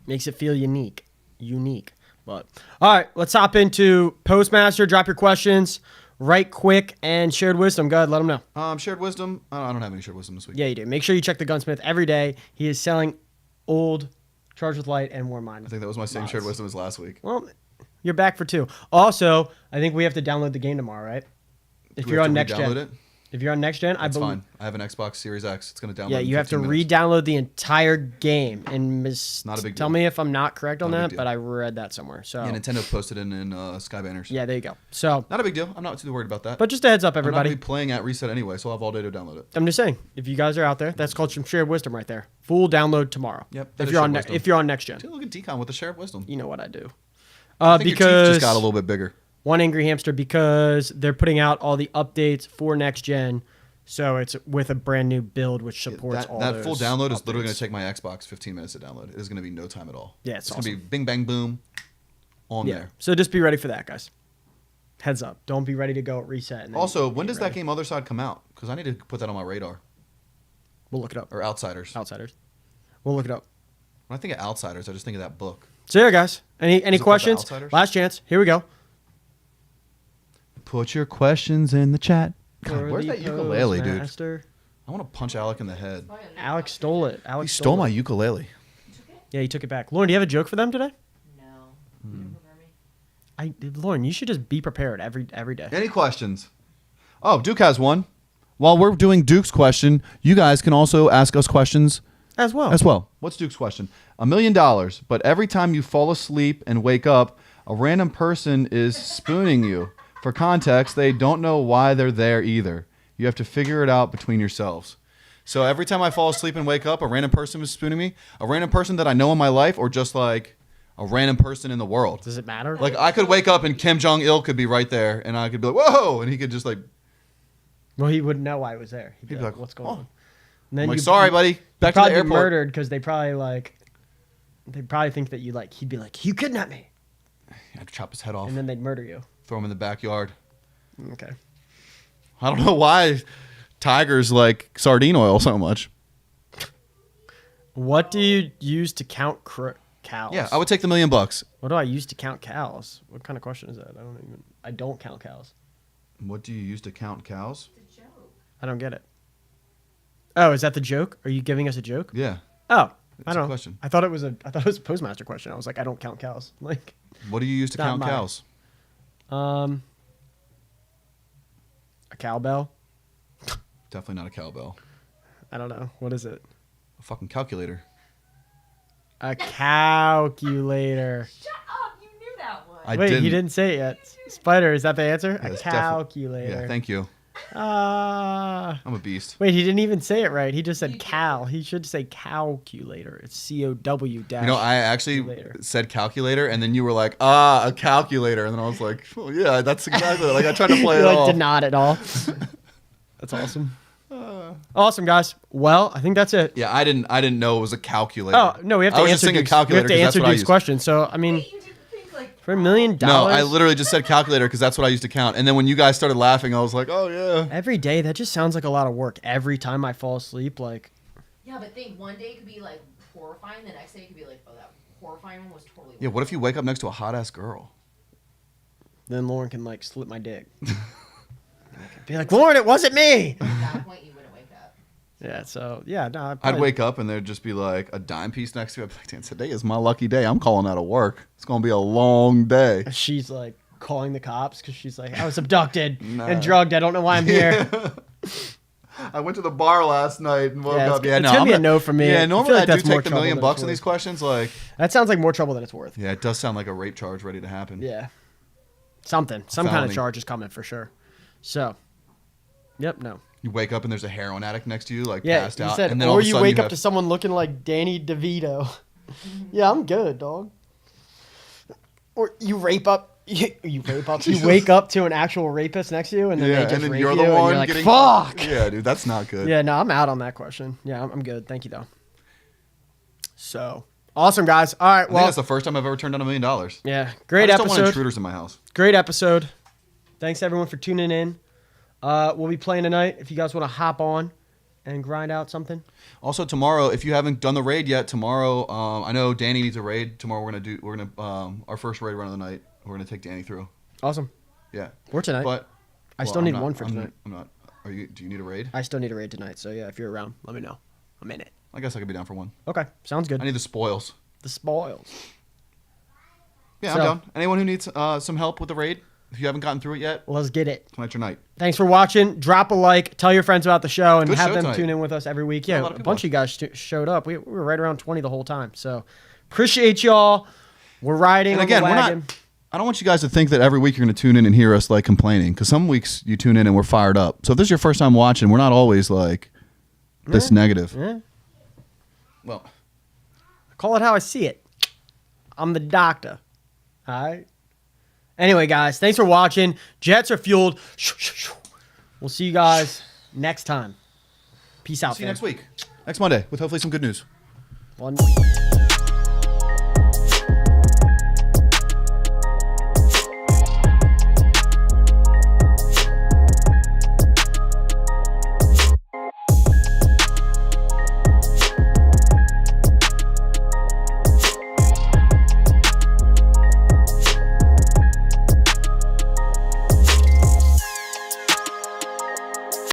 Makes it feel unique. But all right, let's hop into Postmaster. Drop your questions right quick, and shared wisdom. Go ahead, let them know. Shared wisdom. I don't have any shared wisdom this week. Yeah, you do. Make sure you check the Gunsmith every day. He is selling old Charged with Light and War Mine. I think that was my same shared wisdom as last week. Well, you're back for 2. Also, I think we have to download the game tomorrow, right? If Do we you're have on to next re-download gen. it? If you're on next gen, That's fine. I have an Xbox Series X. It's going to download. Yeah, in you have to 15 minutes. re-download the entire game. And Not a big tell deal. me if I'm not correct on Not a that, big but deal. I read that somewhere. So Yeah, Nintendo posted it in Sky Banners. yeah, there you go. So, Not a big deal. I'm not too worried about that. but just a heads up, I'm not everybody. going to be playing at reset anyway, so I'll have all day to download it. I'm just saying, if you guys are out there, that's called some shared wisdom right there. Full download tomorrow. Yep, that If is you're on shared wisdom. if you're on next gen, Dude, look at Decon with the share of wisdom. you know what I do. I think your teeth Because just got a little bit bigger. one angry hamster, because they're putting out all the updates for next gen, so it's with a brand new build which supports all That those full download is literally updates. going to take my Xbox 15 minutes to download. It is going to be no time at all. Yeah, it's going to be bing, bang, boom on Yeah, there. so just be ready for that, guys. Heads up, don't be ready to go at reset. And then Also, when get does that ready. game Other Side come out? Because I need to put that on my radar. We'll look it up. Or Outsiders. Outsiders. We'll look it up. When I think of Outsiders, I just think of that book. So yeah, guys. Any it called The questions? Outsiders? Last chance. Here we go. Put your questions in the chat. God, For where's the that ukulele, dude? postmaster. I want to punch Alec in the head. Probably a new Alex box. stole it. He Alex stole my it. ukulele. You took it? Yeah, he took it back. Lauren, do you have a joke for them today? No. Hmm. You didn't prepare me? Lauren, you should just be prepared every day. Any questions? Oh, Duke has one. While we're doing Duke's question, you guys can also ask us questions As well. as well. What's Duke's question? $1 million, but every time you fall asleep and wake up, a random person is spooning you. For context, they don't know why they're there either. You have to figure it out between yourselves. So every time I fall asleep and wake up, a random person is spooning me. A random person that I know in my life, or just like a random person in the world. Does it matter? Like I could wake up and Kim Jong-il could be right there, and I could be like, "Whoa!" and he could just like, well, he wouldn't know why I was there. He'd be He'd be like, like, "What's going "Oh." on?" And I'm like, you- "Sorry, buddy, back to probably the be airport." murdered because they probably think that you like. He'd be like, "You kidnapped me," I'd chop his head off, and then they'd murder you. throw him in the backyard. Okay. I don't know why tigers like sardine oil so much. What do you use to count cows? Yeah, I would take the $1 million. What do I use to count cows? What kind of question is that? I don't count cows. What do you use to count cows? It's a joke. I don't get it. Oh, is that the joke? Are you giving us a joke? Yeah. Oh, I It's a don't know. question. I thought it was a postmaster question. I was like, I don't count cows. Like, What do you use to Not count mine. cows? a cowbell. Definitely not a cowbell. I don't know. What is it? A fucking calculator. A calculator. Shut up! You knew that one. I Wait, didn't. he didn't say it yet. Spider, is that the answer? Yeah, A it's calculator. Yeah, thank you. Ah. I'm a beast. Wait, he didn't even say it right. He just You said did. cal. He should say calculator. It's COW dash. You know, I actually Later. said calculator, and then you were like, a calculator. And then I was like, oh, yeah, that's exactly like I tried to play You it like off. did not at all. That's awesome. Awesome, guys. Well, I think that's it. Yeah, I didn't know it was a calculator. Oh no, we have to I was answer just thinking Duke's, calculator we have to 'cause that's answer what I Duke's used. question. So I mean, Wait, you didn't think like for $1 million. No, I literally just said calculator because that's what I used to count. And then when you guys started laughing, I was like, oh, yeah. Every day, that just sounds like a lot of work. Every time I fall asleep, like, Yeah, but think one day could be like horrifying, the next day could be like, oh, that horrifying one was totally. Yeah, what if you wake up next to a hot-ass girl? then Lauren can like slip my dick. Be like, Lauren, it wasn't me. At that point, you wouldn't wake up. Yeah. So yeah, no. I'd wake up and there'd just be like a dime piece next to me. I'd be like, damn, today is my lucky day. I'm calling out of work. It's going to be a long day. She's like calling the cops because she's like, I was abducted Nah. and drugged. I don't know why I'm here. I went to the bar last night and woke Yeah, up. it's gonna be a no for me. Yeah, I normally feel like I do that's more take the $1 trouble million than bucks it's in worth. these questions. Like, That sounds like more trouble than it's worth. yeah, it does sound like a rape charge ready to happen. Yeah. Some kind of felony. charge is coming for sure. So, yep, no. You wake up and there's a heroin addict next to you, like Yeah, passed you out. said, and then all or of a you sudden wake up have- to someone looking like Danny DeVito. Yeah, I'm good, dog. Or you rape up. You rape up. You wake up to an actual rapist next to you, and then yeah, they just and then rape you're you, the and one you're like, getting fuck. Yeah, dude, that's not good. Yeah, no, I'm out on that question. Yeah, I'm good. Thank you, though. So, awesome, guys. All right, I think well, that's the first time I've ever turned down $1 million. yeah, I great just don't want episode. intruders in my house. Great episode. Thanks, everyone, for tuning in. We'll be playing tonight. If you guys want to hop on and grind out something. Also, tomorrow, if you haven't done the raid yet, tomorrow, I know Danny needs a raid. Tomorrow we're gonna our first raid run of the night. We're gonna take Danny through. Awesome. Yeah. Or tonight. But I still I'm need not- one for I'm- tonight. I'm not. Do you need a raid? I still need a raid tonight. So, yeah, if you're around, let me know. I'm in it. I guess I could be down for one. Okay, sounds good. I need the spoils. The spoils. Yeah, So- I'm down. Anyone who needs some help with the raid? If you haven't gotten through it yet, Let's get it. tonight's your night. Thanks for watching. Drop a like. Tell your friends about the show, and Good have show them tonight. tune in with us every week. A Yeah, lot of a people. bunch of you guys showed up. We were right around 20 the whole time. So appreciate y'all. We're riding And on again, the we're wagon. not. I don't want you guys to think that every week you're going to tune in and hear us like complaining, because some weeks you tune in and we're fired up. So if this is your first time watching, we're not always like this negative. Yeah. Well, Call it how I see it. I'm the doctor. All right. Anyway, guys, thanks for watching. Jets are fueled. We'll see you guys next time. Peace out. see you fam. next week, next Monday, with hopefully some good news. One week.